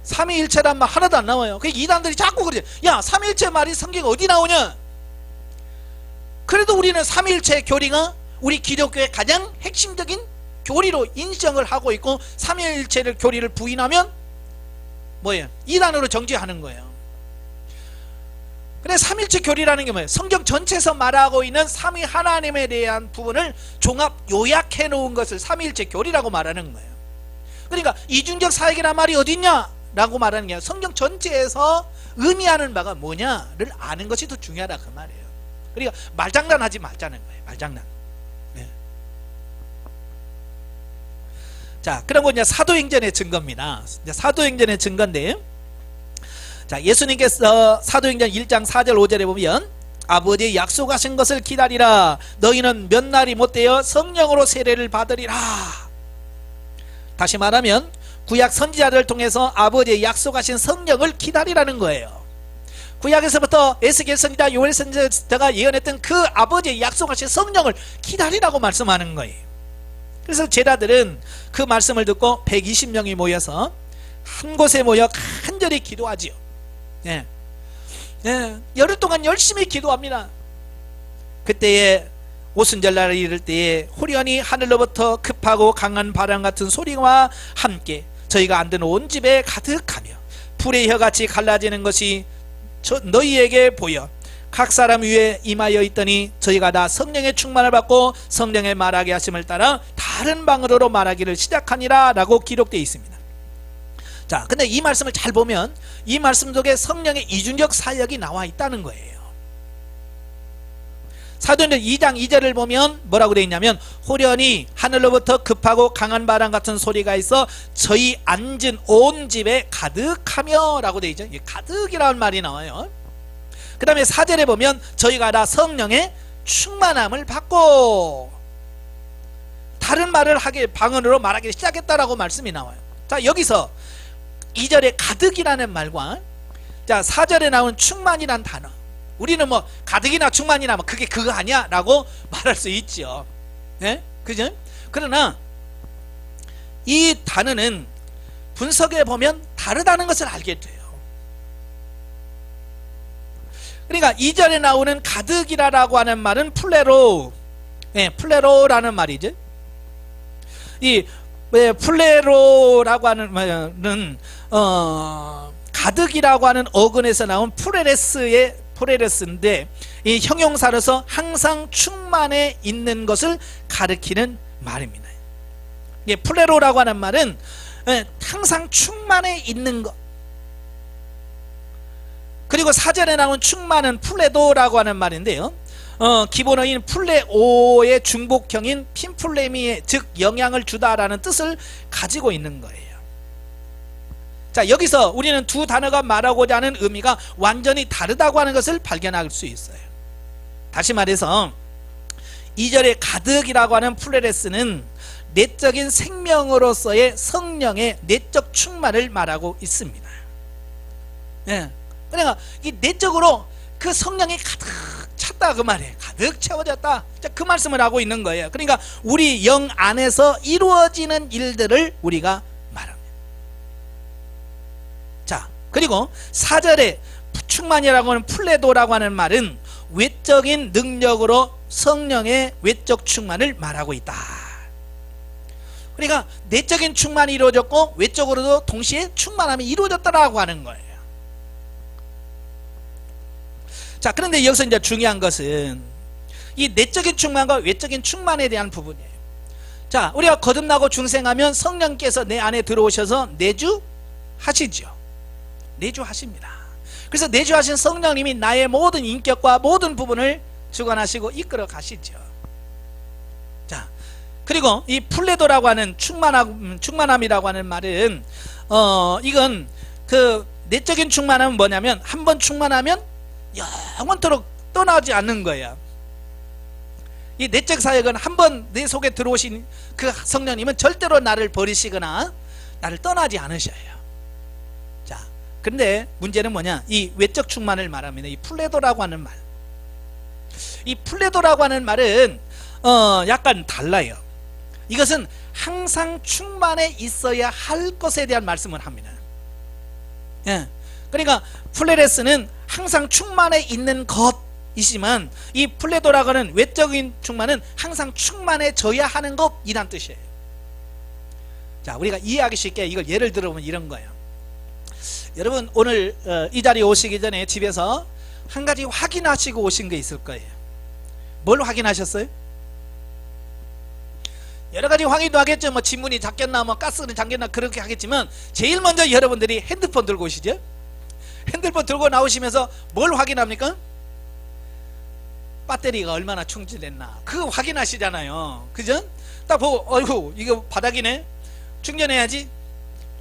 Speaker 1: 삼위일체란 말 하나도 안 나와요. 그 이단들이 자꾸 그러죠. 야, 삼위일체 말이 성경에 어디 나오냐? 그래도 우리는 삼위일체 교리가 우리 기독교의 가장 핵심적인 교리로 인정을 하고 있고 삼위일체를 교리를 부인하면 뭐예요? 이단으로 정죄하는 거예요. 근데 삼일체 교리라는 게 뭐예요? 성경 전체에서 말하고 있는 삼위 하나님에 대한 부분을 종합 요약해 놓은 것을 삼위일체 교리라고 말하는 거예요. 그러니까 이중적 사역이란 말이 어딨냐 라고 말하는 게 아니라 성경 전체에서 의미하는 바가 뭐냐를 아는 것이 더 중요하다 그 말이에요. 그러니까 말장난하지 말자는 거예요. 말장난. 네. 자, 그런 건 이제 사도행전의 증거입니다. 이제 사도행전의 증거인데, 자, 예수님께서 사도행전 1장 4절 5절에 보면 아버지의 약속하신 것을 기다리라. 너희는 몇 날이 못되어 성령으로 세례를 받으리라. 다시 말하면 구약 선지자들을 통해서 아버지의 약속하신 성령을 기다리라는 거예요. 구약에서부터 에스겔 선지자, 요엘 선지자가 예언했던 그 아버지의 약속하신 성령을 기다리라고 말씀하는 거예요. 그래서 제자들은 그 말씀을 듣고 120명이 모여서 한 곳에 모여 간절히 기도하지요. 예. 예. 열흘 동안 열심히 기도합니다. 그때에 오순절날을 이를 때에 호련히 하늘로부터 급하고 강한 바람 같은 소리와 함께 저희가 앉은 온 집에 가득하며 불의 혀같이 갈라지는 것이 너희에게 보여 각 사람 위에 임하여 있더니 저희가 다 성령의 충만을 받고 성령의 말하게 하심을 따라 다른 방언으로 말하기를 시작하니라 라고 기록되어 있습니다. 자, 근데 이 말씀을 잘 보면 이 말씀 속에 성령의 이중적 사역이 나와 있다는 거예요. 사도행전 2장 2절을 보면 뭐라고 되어 있냐면 호련히 하늘로부터 급하고 강한 바람 같은 소리가 있어 저희 앉은 온 집에 가득하며 라고 되어 있죠. 가득이라는 말이 나와요. 그 다음에 4절에 보면 저희가 다 성령의 충만함을 받고 다른 말을 하게 방언으로 말하기 시작했다라고 말씀이 나와요. 자, 여기서 2절에 가득이라는 말과 자 4절에 나온 충만이란 단어, 우리는 뭐 가득이나 충만이나 뭐 그게 그거 아니야 라고 말할 수 있죠. 네? 그죠? 그러나 이 단어는 분석해 보면 다르다는 것을 알게 돼요. 그러니까 2절에 나오는 가득이라고 하는 말은 플레로, 네, 플레로라는 말이죠. 이 플레로라고 하는 말은 가득이라고 하는 어근에서 나온 프레레스인데 이 형용사로서 항상 충만해 있는 것을 가리키는 말입니다. 이 플레로라고 하는 말은 항상 충만해 있는 것. 그리고 사전에 나온 충만은 플레도라고 하는 말인데요. 기본어인 플레오의 중복형인 핀플레미에 즉 영향을 주다라는 뜻을 가지고 있는 거예요. 자, 여기서 우리는 두 단어가 말하고자 하는 의미가 완전히 다르다고 하는 것을 발견할 수 있어요. 다시 말해서 2절의 가득이라고 하는 플레레스는 내적인 생명으로서의 성령의 내적 충만을 말하고 있습니다. 예. 그러니까 이 내적으로 그 성령이 가득 찼다 그 말이에요. 가득 채워졌다. 그 말씀을 하고 있는 거예요. 그러니까 우리 영 안에서 이루어지는 일들을 우리가 말합니다. 자, 그리고 4절에 충만이라고 하는 플레도라고 하는 말은 외적인 능력으로 성령의 외적 충만을 말하고 있다. 그러니까 내적인 충만이 이루어졌고 외적으로도 동시에 충만함이 이루어졌다라고 하는 거예요. 자, 그런데 여기서 이제 중요한 것은 이 내적인 충만과 외적인 충만에 대한 부분이에요. 자, 우리가 거듭나고 중생하면 성령께서 내 안에 들어오셔서 내주하시죠. 내주하십니다. 그래서 내주하신 성령님이 나의 모든 인격과 모든 부분을 주관하시고 이끌어 가시죠. 자, 그리고 이 플레도라고 하는 충만함이라고 하는 말은 이건 그 내적인 충만함은 뭐냐면 한번 충만하면 영원토록 떠나지 않는 거예요. 이 내적 사역은 한번 내 속에 들어오신 그 성령님은 절대로 나를 버리시거나 나를 떠나지 않으셔요. 자, 근데 문제는 뭐냐? 이 외적 충만을 말합니다. 이 플레도라고 하는 말. 이 플레도라고 하는 말은 약간 달라요. 이것은 항상 충만해 있어야 할 것에 대한 말씀을 합니다. 예. 그러니까 플레레스는 항상 충만해 있는 것이지만 이 플레도라고 하는 외적인 충만은 항상 충만해져야 하는 것이란 뜻이에요. 자, 우리가 이해하기 쉽게 이걸 예를 들어보면 이런 거예요. 여러분 오늘 이 자리에 오시기 전에 집에서 한 가지 확인하시고 오신 게 있을 거예요. 뭘 확인하셨어요? 여러 가지 확인도 하겠죠. 뭐 지문이 잠겼나 뭐 가스는 잠겼나 그렇게 하겠지만 제일 먼저 여러분들이 핸드폰 들고 오시죠. 핸드폰 들고 나오시면서 뭘 확인합니까? 배터리가 얼마나 충전됐나 그거 확인하시잖아요. 그죠? 딱 보고 어이구 이거 바닥이네 충전해야지.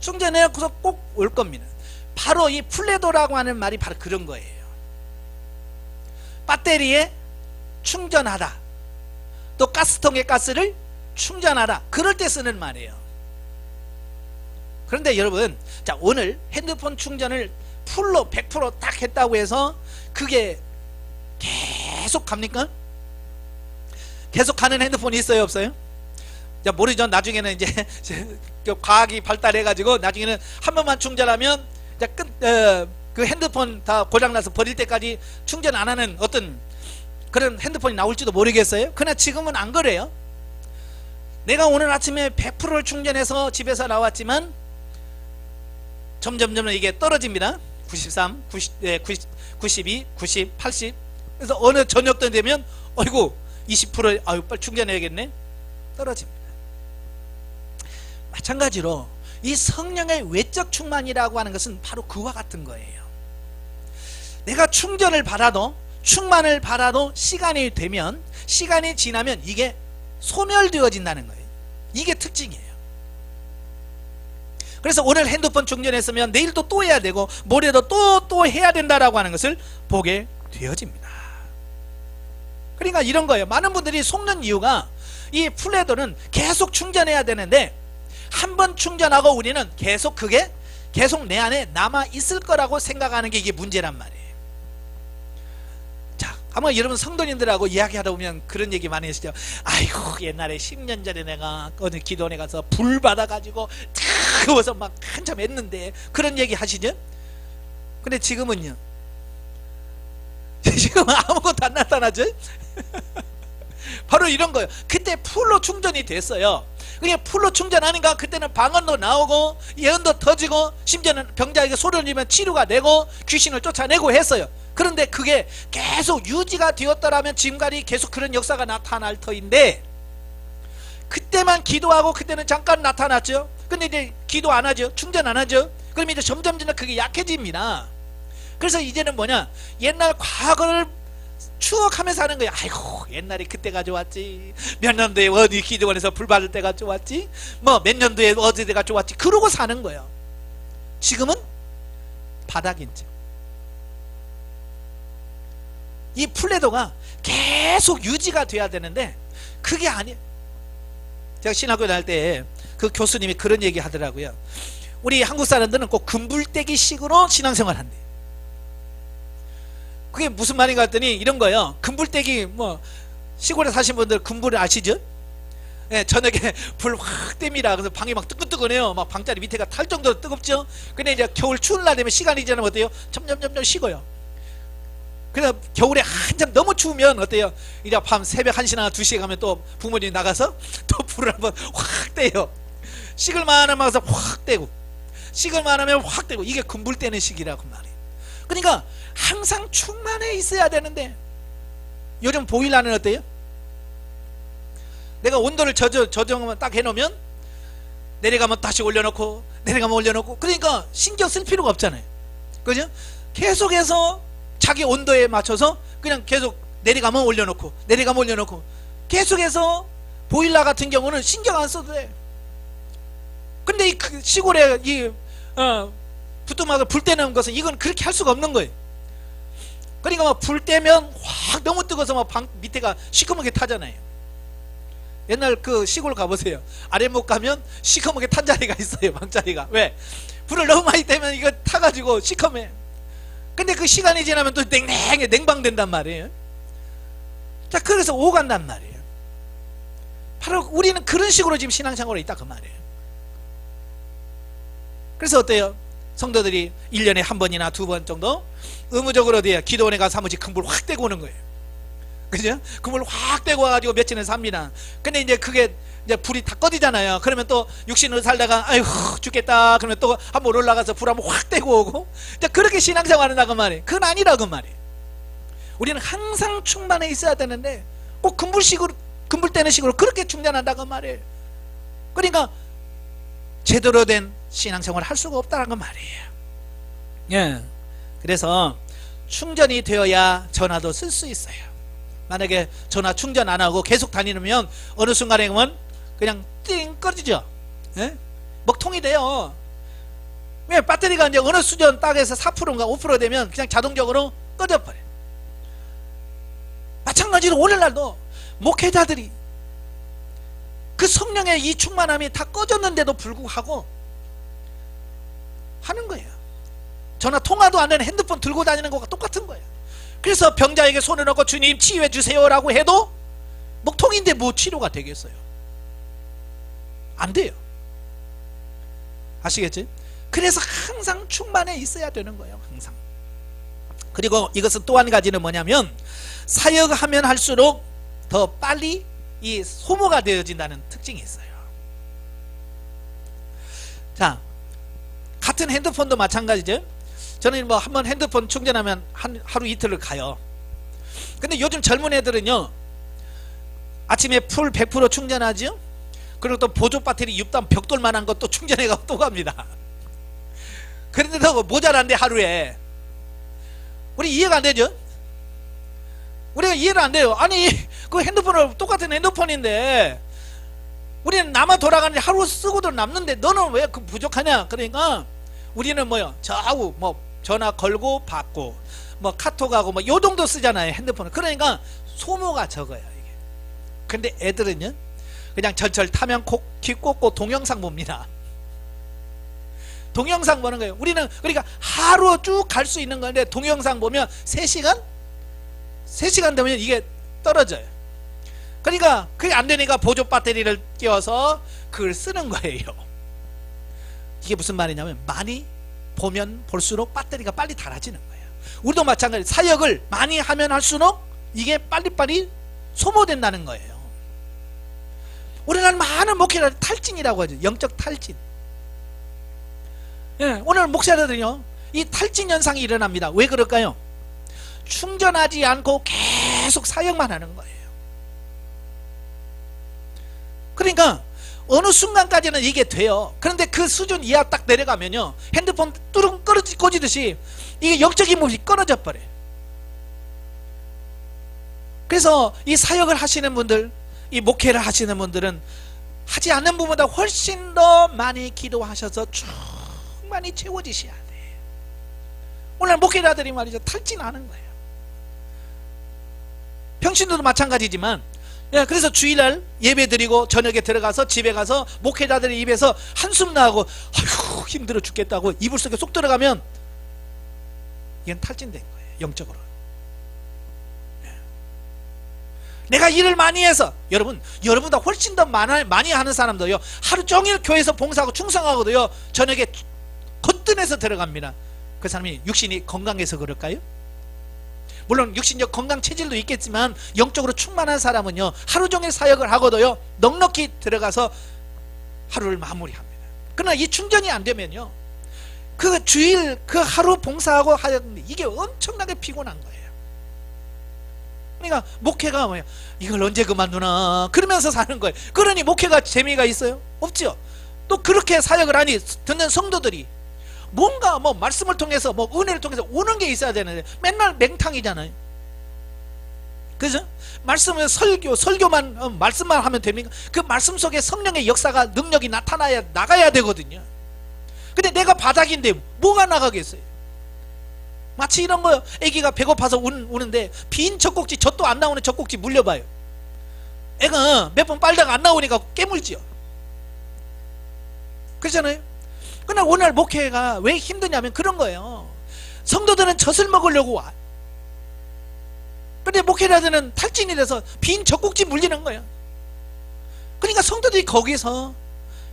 Speaker 1: 충전해서 꼭 올 겁니다. 바로 이 플레도라고 하는 말이 바로 그런 거예요. 배터리에 충전하다, 또 가스통에 가스를 충전하다, 그럴 때 쓰는 말이에요. 그런데 여러분, 자, 오늘 핸드폰 충전을 풀로 100% 딱 했다고 해서 그게 계속 갑니까? 계속 가는 핸드폰이 있어요, 없어요? 자, 모르죠. 나중에는 이제 과학이 발달해 가지고 나중에는 한 번만 충전하면 그 핸드폰 다 고장나서 버릴 때까지 충전 안 하는 어떤 그런 핸드폰이 나올지도 모르겠어요. 그러나 지금은 안 그래요. 내가 오늘 아침에 100%를 충전해서 집에서 나왔지만 점점 이게 떨어집니다. 93, 92, 90, 80. 그래서 어느 저녁 때 되면 어이구 20% 아유 빨리 충전해야겠네. 떨어집니다. 마찬가지로 이 성령의 외적 충만이라고 하는 것은 바로 그와 같은 거예요. 내가 충전을 받아도 충만을 받아도 시간이 되면 시간이 지나면 이게 소멸되어진다는 거예요. 이게 특징이에요. 그래서 오늘 핸드폰 충전했으면 내일도 또 해야 되고 모레도 또 해야 된다라고 하는 것을 보게 되어집니다. 그러니까 이런 거예요. 많은 분들이 속는 이유가 이 플레도는 계속 충전해야 되는데 한 번 충전하고 우리는 계속 그게 계속 내 안에 남아 있을 거라고 생각하는 게 이게 문제란 말이에요. 자, 아마 여러분 성도님들하고 이야기하다 보면 그런 얘기 많이 하시죠. 아이고 옛날에 10년 전에 내가 어느 기도원에 가서 불 받아가지고 뜨거워서 막 한참 했는데 그런 얘기 하시죠. 근데 지금은요, 지금은 아무것도 안 나타나죠. 바로 이런 거예요. 그때 풀로 충전이 됐어요. 그냥 풀로 충전하니까 그때는 방언도 나오고 예언도 터지고 심지어는 병자에게 소리를 지르면 치료가 되고 귀신을 쫓아내고 했어요. 그런데 그게 계속 유지가 되었더라면 지금까지 계속 그런 역사가 나타날 터인데 그때만 기도하고 그때는 잠깐 나타났죠. 근데 이제 기도 안 하죠. 충전 안 하죠. 그럼 이제 점점 그게 약해집니다. 그래서 이제는 뭐냐, 옛날 과거를 추억하면서 하는 거야. 아이고 옛날에 그때가 좋았지, 몇 년도에 어디 기도원에서 불 받을 때가 좋았지, 뭐 몇 년도에 어디 때가 좋았지, 그러고 사는 거예요. 지금은 바닥인지. 이 플레도가 계속 유지가 돼야 되는데 그게 아니에요. 제가 신학교 다닐 때 그 교수님이 그런 얘기 하더라고요. 우리 한국 사람들은 꼭 금불떼기 식으로 신앙생활 한대. 그게 무슨 말인가 했더니 이런 거예요. 금불떼기, 뭐 시골에 사신 분들 금불을 아시죠? 예, 저녁에 불 확 뗍니다. 그래서 방이 막 뜨끈뜨끈해요. 막 방자리 밑에가 탈 정도로 뜨겁죠. 근데 이제 겨울 추운 날 되면 시간이 지나면 어때요? 점점 식어요. 그래서 겨울에 한참 너무 추우면 어때요? 이제 밤 새벽 1시나 2시에 가면 또 부모님이 나가서 또 불을 한번 확 떼요. 식을만 하면 가서 확 떼고, 식을만 하면 확 떼고. 이게 금불 떼는 시기라고 말이에요. 그러니까 항상 충만해 있어야 되는데 요즘 보일러는 어때요? 내가 온도를 조정만 딱 해놓으면 내려가면 다시 올려놓고, 내려가면 올려놓고. 그러니까 신경 쓸 필요가 없잖아요. 그죠? 계속해서 자기 온도에 맞춰서 그냥 계속 내려가면 올려놓고, 내려가면 올려놓고. 계속해서 보일러 같은 경우는 신경 안 써도 돼. 근데 이 시골에 부뚜막을 불 떼는 것은 이건 그렇게 할 수가 없는 거예요. 그러니까 막 불 떼면 확 너무 뜨거워서 막 방 밑에가 시커멓게 타잖아요. 옛날 그 시골 가보세요. 아랫목 가면 시커멓게 탄 자리가 있어요. 방자리가. 왜? 불을 너무 많이 떼면 이거 타가지고 시커매. 근데 그 시간이 지나면 또 냉랭해, 냉방된단 말이에요. 자, 그래서 오간단 말이에요. 바로 우리는 그런 식으로 지금 신앙생활에 있다 그 말이에요. 그래서 어때요? 성도들이 1년에 한 번이나 2번 정도 의무적으로 어디에 기도원에 가서 한 번씩 금불 확 떼고 오는 거예요. 그죠? 금불 확 떼고 와가지고 며칠은 삽니다. 근데 이제 그게 이제 불이 다 꺼지잖아요. 그러면 또 육신으로 살다가 아이고 죽겠다 그러면 또 한번 올라가서 불 한번 확 떼고 오고. 이제 그렇게 신앙생활 한다고 말이에요. 그건 아니라고 말이에요. 우리는 항상 충만해 있어야 되는데 꼭 금불 떼는 식으로 그렇게 충전한다고 말이에요. 그러니까 제대로 된 신앙생활을 할 수가 없다는 말이에요. 예. 그래서 충전이 되어야 전화도 쓸 수 있어요. 만약에 전화 충전 안 하고 계속 다니면 어느 순간에 보면 그냥 띵 꺼지죠. 예? 먹통이 돼요. 왜? 배터리가 이제 어느 수준 딱 해서 4%인가 5% 되면 그냥 자동적으로 꺼져버려요. 마찬가지로 오늘날도 목회자들이 그 성령의 이 충만함이 다 꺼졌는데도 불구하고 하는 거예요. 전화 통화도 안 되는 핸드폰 들고 다니는 것과 똑같은 거예요. 그래서 병자에게 손을 얹고 주님 치유해 주세요 라고 해도 먹통인데 뭐 치료가 되겠어요? 안 돼요. 아시겠지? 그래서 항상 충만해 있어야 되는 거예요. 항상. 그리고 이것은 또 한 가지는 뭐냐면 사역하면 할수록 더 빨리 이 소모가 되어진다는 특징이 있어요. 자, 같은 핸드폰도 마찬가지죠. 저는 뭐 한번 핸드폰 충전하면 하루 이틀을 가요. 근데 요즘 젊은 애들은요 아침에 풀 100% 충전하죠. 그리고 또 보조 배터리 6단 벽돌만한 것도 충전해가고 또 갑니다. 그런데도 모자란데 하루에. 우리 이해가 안 되죠? 우리가 이해를 안 돼요. 아니 그 핸드폰을 똑같은 핸드폰인데 우리는 남아 돌아가는데 하루 쓰고도 남는데 너는 왜 그 부족하냐? 그러니까 우리는 뭐요? 좌우 뭐 전화 걸고 받고 뭐 카톡하고 뭐 요 정도 쓰잖아요 핸드폰을. 그러니까 소모가 적어요 이게. 근데 애들은요 그냥 절철 타면 귀 꽂고 동영상 봅니다. 동영상 보는 거예요. 우리는 그러니까 하루 쭉 갈 수 있는 건데 동영상 보면 3시간 되면 이게 떨어져요. 그러니까 그게 안 되니까 보조 배터리를 끼워서 그걸 쓰는 거예요. 이게 무슨 말이냐면 많이 보면 볼수록 배터리가 빨리 닳아지는 거예요. 우리도 마찬가지. 사역을 많이 하면 할수록 이게 빨리빨리 소모된다는 거예요. 우리나라 많은 목회자들 탈진이라고 하죠. 영적 탈진. 예, 오늘 목사들은요 이 탈진 현상이 일어납니다. 왜 그럴까요? 충전하지 않고 계속 사역만 하는 거예요. 그러니까 어느 순간까지는 이게 돼요. 그런데 그 수준 이하 딱 내려가면요 핸드폰 뚜릉 꺼지듯이 이게 영적인 몸이 끊어져 버려요. 그래서 이 사역을 하시는 분들, 이 목회를 하시는 분들은 하지 않는 분보다 훨씬 더 많이 기도하셔서 충만히 채워지셔야 돼. 오늘 목회자들이 말이죠, 탈진하는 거예요. 평신도도 마찬가지지만, 그래서 주일날 예배 드리고 저녁에 들어가서 집에 가서 목회자들의 입에서 한숨 나고 아이고 힘들어 죽겠다고 이불 속에 쏙 들어가면 이건 탈진된 거예요, 영적으로. 내가 일을 많이 해서, 여러분보다 훨씬 더 많이 하는 사람도요, 하루 종일 교회에서 봉사하고 충성하고도요, 저녁에 거뜬해서 들어갑니다. 그 사람이 육신이 건강해서 그럴까요? 물론 육신적 건강 체질도 있겠지만 영적으로 충만한 사람은요, 하루 종일 사역을 하고도요, 넉넉히 들어가서 하루를 마무리합니다. 그러나 이 충전이 안 되면요, 그 주일 그 하루 봉사하고 하는데 이게 엄청나게 피곤한 거예요. 그러니까 목회가 뭐야, 이걸 언제 그만두나 그러면서 사는 거예요. 그러니 목회가 재미가 있어요? 없죠. 또 그렇게 사역을 하니 듣는 성도들이 뭔가 뭐 말씀을 통해서 뭐 은혜를 통해서 오는 게 있어야 되는데 맨날 맹탕이잖아요. 그죠? 말씀을 설교만 말씀만 하면 됩니까? 그 말씀 속에 성령의 역사가, 능력이 나가야 되거든요. 근데 내가 바닥인데 뭐가 나가겠어요? 마치 이런 거요, 애기가 배고파서 우는데 빈 젖꼭지, 젖도 안 나오는 젖꼭지 물려봐요. 애가 몇 번 빨다가 안 나오니까 깨물지요. 그렇잖아요. 그러나 오늘 목회가 왜 힘드냐면 그런 거예요. 성도들은 젖을 먹으려고 와. 그런데 목회자들은 탈진이 돼서 빈 젖꼭지 물리는 거예요. 그러니까 성도들이 거기서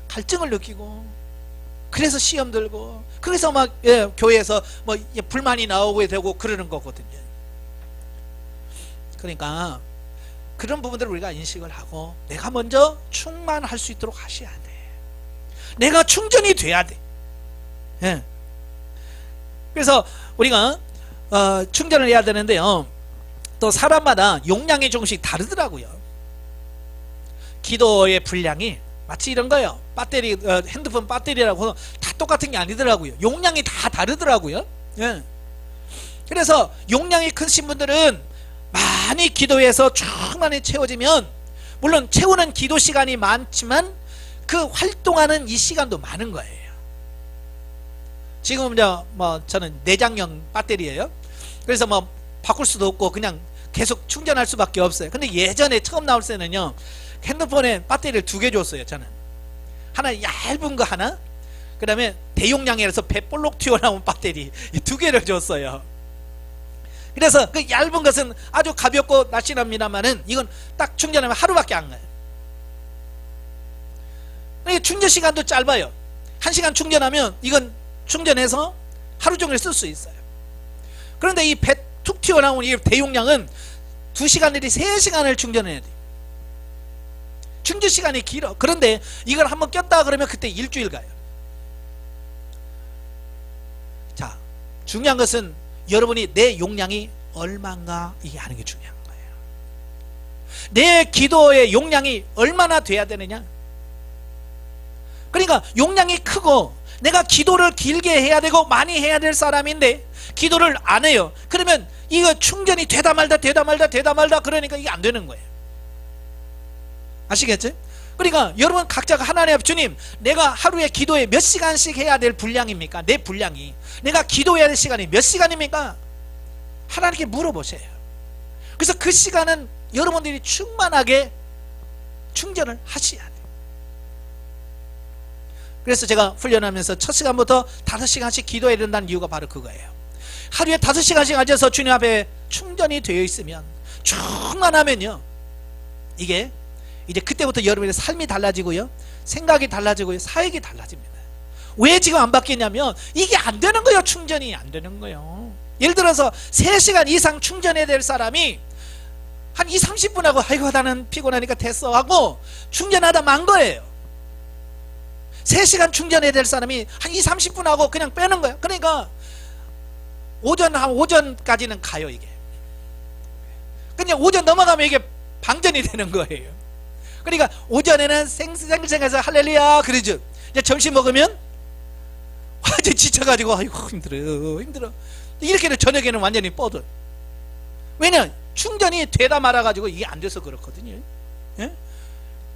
Speaker 1: 갈증을 느끼고, 그래서 시험 들고, 그래서 막 교회에서 뭐 불만이 나오게 되고 그러는 거거든요. 그러니까 그런 부분들을 우리가 인식을 하고 내가 먼저 충만할 수 있도록 하셔야 돼. 내가 충전이 돼야 돼. 예. 그래서 우리가 충전을 해야 되는데요, 또 사람마다 용량이 조금씩 다르더라고요. 기도의 분량이 마치 이런 거예요. 배터리, 핸드폰 배터리라고 다 똑같은 게 아니더라고요. 용량이 다 다르더라고요. 예. 그래서 용량이 크신 분들은 많이 기도해서 충만히 채워지면, 물론 채우는 기도 시간이 많지만 그 활동하는 이 시간도 많은 거예요. 지금 뭐 저는 내장형 배터리예요. 그래서 뭐 바꿀 수도 없고 그냥 계속 충전할 수밖에 없어요. 근데 예전에 처음 나올 때는요, 핸드폰에 배터리를 2개 줬어요. 저는 하나 얇은 거 하나, 그 다음에 대용량이라서 배 볼록 튀어나온 배터리 2개를 줬어요. 그래서 그 얇은 것은 아주 가볍고 날씬합니다만은 이건 딱 충전하면 하루밖에 안 가요. 충전 시간도 짧아요. 1시간 충전하면 이건 충전해서 하루 종일 쓸 수 있어요. 그런데 이 배 툭 튀어나온 이 대용량은 2시간 내지 3시간을 충전해야 돼요. 충전 시간이 길어. 그런데 이걸 한번 꼈다 그러면 그때 일주일 가요. 자, 중요한 것은 여러분이 내 용량이 얼마인가 이게 하는 게 중요한 거예요. 내 기도의 용량이 얼마나 돼야 되느냐. 그러니까 용량이 크고 내가 기도를 길게 해야 되고 많이 해야 될 사람인데 기도를 안 해요. 그러면 이거 충전이 되다 말다 그러니까 이게 안 되는 거예요. 아시겠죠? 그러니까 여러분 각자가 하나님 앞에, 주님, 내가 하루에 기도에 몇 시간씩 해야 될 분량입니까? 내 분량이, 내가 기도해야 될 시간이 몇 시간입니까? 하나님께 물어보세요. 그래서 그 시간은 여러분들이 충만하게 충전을 하셔야 돼요. 그래서 제가 훈련하면서 첫 시간부터 5시간씩 기도해야 된다는 이유가 바로 그거예요. 하루에 5시간씩 앉아서 주님 앞에 충전이 되어 있으면, 충만하면요, 이게 이제 그때부터 여러분의 삶이 달라지고요, 생각이 달라지고요, 사역이 달라집니다. 왜 지금 안 바뀌냐면 이게 안 되는 거예요. 충전이 안 되는 거예요. 예를 들어서 3시간 이상 충전해야 될 사람이 한 20-30분 하고 아이고 나는 피곤하니까 됐어 하고 충전하다 만 거예요. 3시간 충전해야 될 사람이 한 20-30분 하고 그냥 빼는 거예요. 그러니까 오전까지는 가요 이게. 그냥 오전 넘어가면 이게 방전이 되는 거예요. 그러니까 오전에는 생생해서 할렐루야 그러죠. 이제 점심 먹으면 완전 지쳐가지고 아이고 힘들어 이렇게 해도 저녁에는 완전히 뻗어. 왜냐? 충전이 되다 말아가지고 이게 안 돼서 그렇거든요. 예?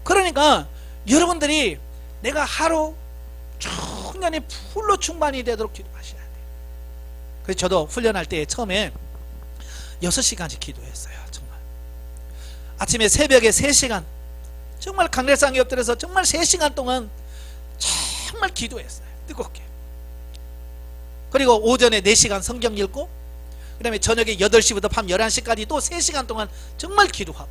Speaker 1: 그러니까 여러분들이 내가 하루 충전이 풀로 충만이 되도록 기도하셔야 돼요. 그래서 저도 훈련할 때 처음에 6시간씩 기도했어요. 정말 아침에 새벽에 3시간 정말 강례상에 엎드려서 정말 3시간 동안 정말 기도했어요. 뜨겁게. 그리고 오전에 4시간 성경 읽고, 그 다음에 저녁에 8시부터 밤 11시까지 또 3시간 동안 정말 기도하고.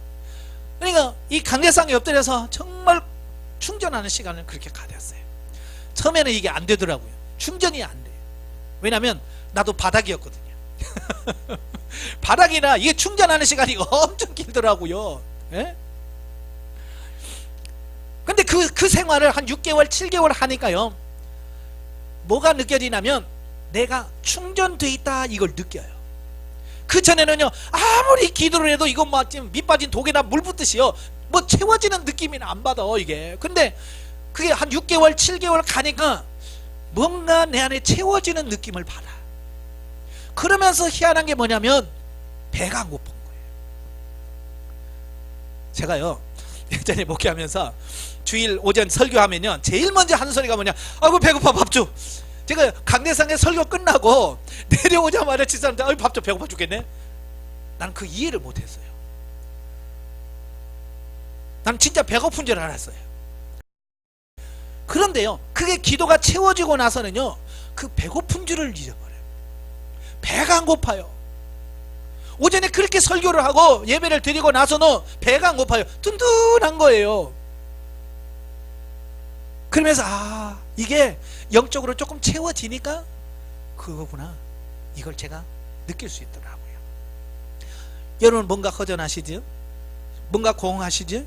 Speaker 1: 그러니까 이 강례상에 엎드려서 정말 충전하는 시간을 그렇게 가졌어요. 처음에는 이게 안 되더라고요. 충전이 안 돼요. 왜냐면 나도 바닥이었거든요. 바닥이라 이게 충전하는 시간이 엄청 길더라고요. 예? 근데 그 생활을 한 6개월 7개월 하니까요, 뭐가 느껴지냐면 내가 충전돼 있다 이걸 느껴요. 그 전에는요, 아무리 기도를 해도 이거 막 지금 밑 빠진 독에다 물 붓듯이요, 뭐 채워지는 느낌이 안 받아 이게. 근데 그게 한 6개월 7개월 가니까 뭔가 내 안에 채워지는 느낌을 받아. 그러면서 희한한 게 뭐냐면 배가 안 고픈 거예요. 제가요 예전에 목회하면서 주일 오전 설교하면요 제일 먼저 하는 소리가 뭐냐, 아이고 배고파 밥 줘. 제가 강대상에 설교 끝나고 내려오자마자 집사람한테 아이고 밥 줘, 배고파 죽겠네. 나는 그 이해를 못했어요. 나는 진짜 배고픈 줄 알았어요. 그런데요, 그게 기도가 채워지고 나서는요, 그 배고픈 줄을 잊어버려요. 배가 안 고파요. 오전에 그렇게 설교를 하고 예배를 드리고 나서는 배가 안 고파요. 든든한 거예요. 그러면서 이게 영적으로 조금 채워지니까 그거구나, 이걸 제가 느낄 수 있더라고요. 여러분 뭔가 허전하시죠? 뭔가 공허하시죠?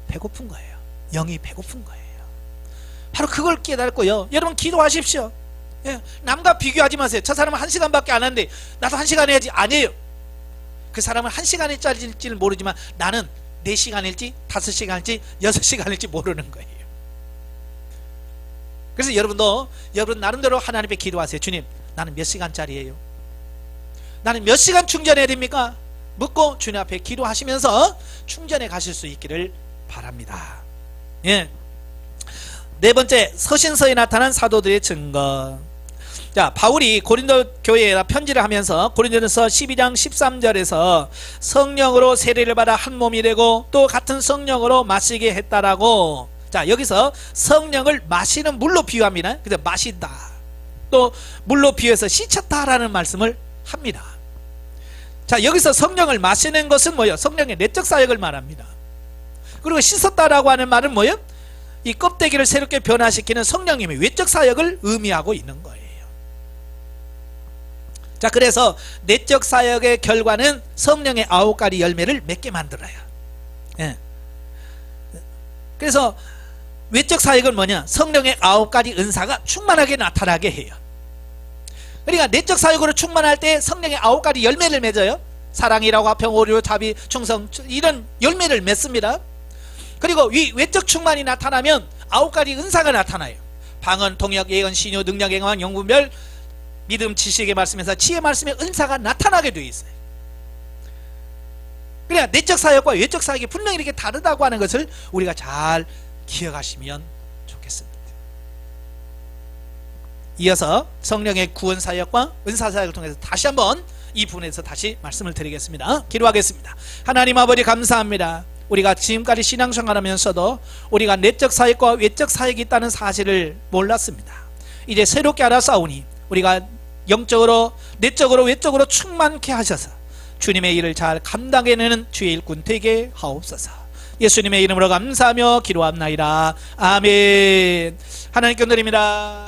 Speaker 1: 배고픈 거예요. 영이 배고픈 거예요. 바로 그걸 깨닫고요, 여러분 기도하십시오. 예, 남과 비교하지 마세요. 저 사람은 1시간밖에 안 하는데 나도 1시간 해야지. 아니에요. 그 사람은 1시간이 짜질지는 모르지만 나는 4시간일지 5시간일지 6시간일지 모르는 거예요. 그래서 여러분도 여러분 나름대로 하나님 앞에 기도하세요. 주님, 나는 몇 시간짜리예요? 나는 몇 시간 충전해야 됩니까? 묻고 주님 앞에 기도하시면서 충전해 가실 수 있기를 바랍니다. 예. 네 번째, 서신서에 나타난 사도들의 증거. 자, 바울이 고린도 교회에 편지를 하면서 고린도전서 12장 13절에서 성령으로 세례를 받아 한 몸이 되고 또 같은 성령으로 마시게 했다라고. 자, 여기서 성령을 마시는 물로 비유합니다. 그래서 마신다, 또 물로 비유해서 씻혔다라는 말씀을 합니다. 자, 여기서 성령을 마시는 것은 뭐예요? 성령의 내적 사역을 말합니다. 그리고 씻었다라고 하는 말은 뭐예요? 이 껍데기를 새롭게 변화시키는 성령님의 외적 사역을 의미하고 있는 거예요. 자, 그래서 내적 사역의 결과는 성령의 9가지 열매를 맺게 만들어요. 예. 그래서 외적 사역은 뭐냐? 성령의 9가지 은사가 충만하게 나타나게 해요. 그러니까 내적 사역으로 충만할 때 성령의 9가지 열매를 맺어요. 사랑이라고 화평, 오류, 자비, 충성, 이런 열매를 맺습니다. 그리고 이 외적 충만이 나타나면 9가지 은사가 나타나요. 방언, 통역, 예언, 신유, 능력, 행함, 영분별, 믿음, 지식의 말씀에서 지혜 말씀의 은사가 나타나게 되어 있어요. 그러니까 내적 사역과 외적 사역이 분명히 이렇게 다르다고 하는 것을 우리가 잘 기억하시면 좋겠습니다. 이어서 성령의 구원 사역과 은사 사역을 통해서 다시 한번 이 부분에서 다시 말씀을 드리겠습니다. 기도하겠습니다. 하나님 아버지, 감사합니다. 우리가 지금까지 신앙생활하면서도 우리가 내적 사역과 외적 사역이 있다는 사실을 몰랐습니다. 이제 새롭게 알아싸우니 우리가 영적으로, 내적으로, 외적으로 충만케 하셔서 주님의 일을 잘 감당해내는 주의 일꾼 되게 하옵소서. 예수님의 이름으로 감사하며 기도합나이다. 아멘. 하나님께 드립니다.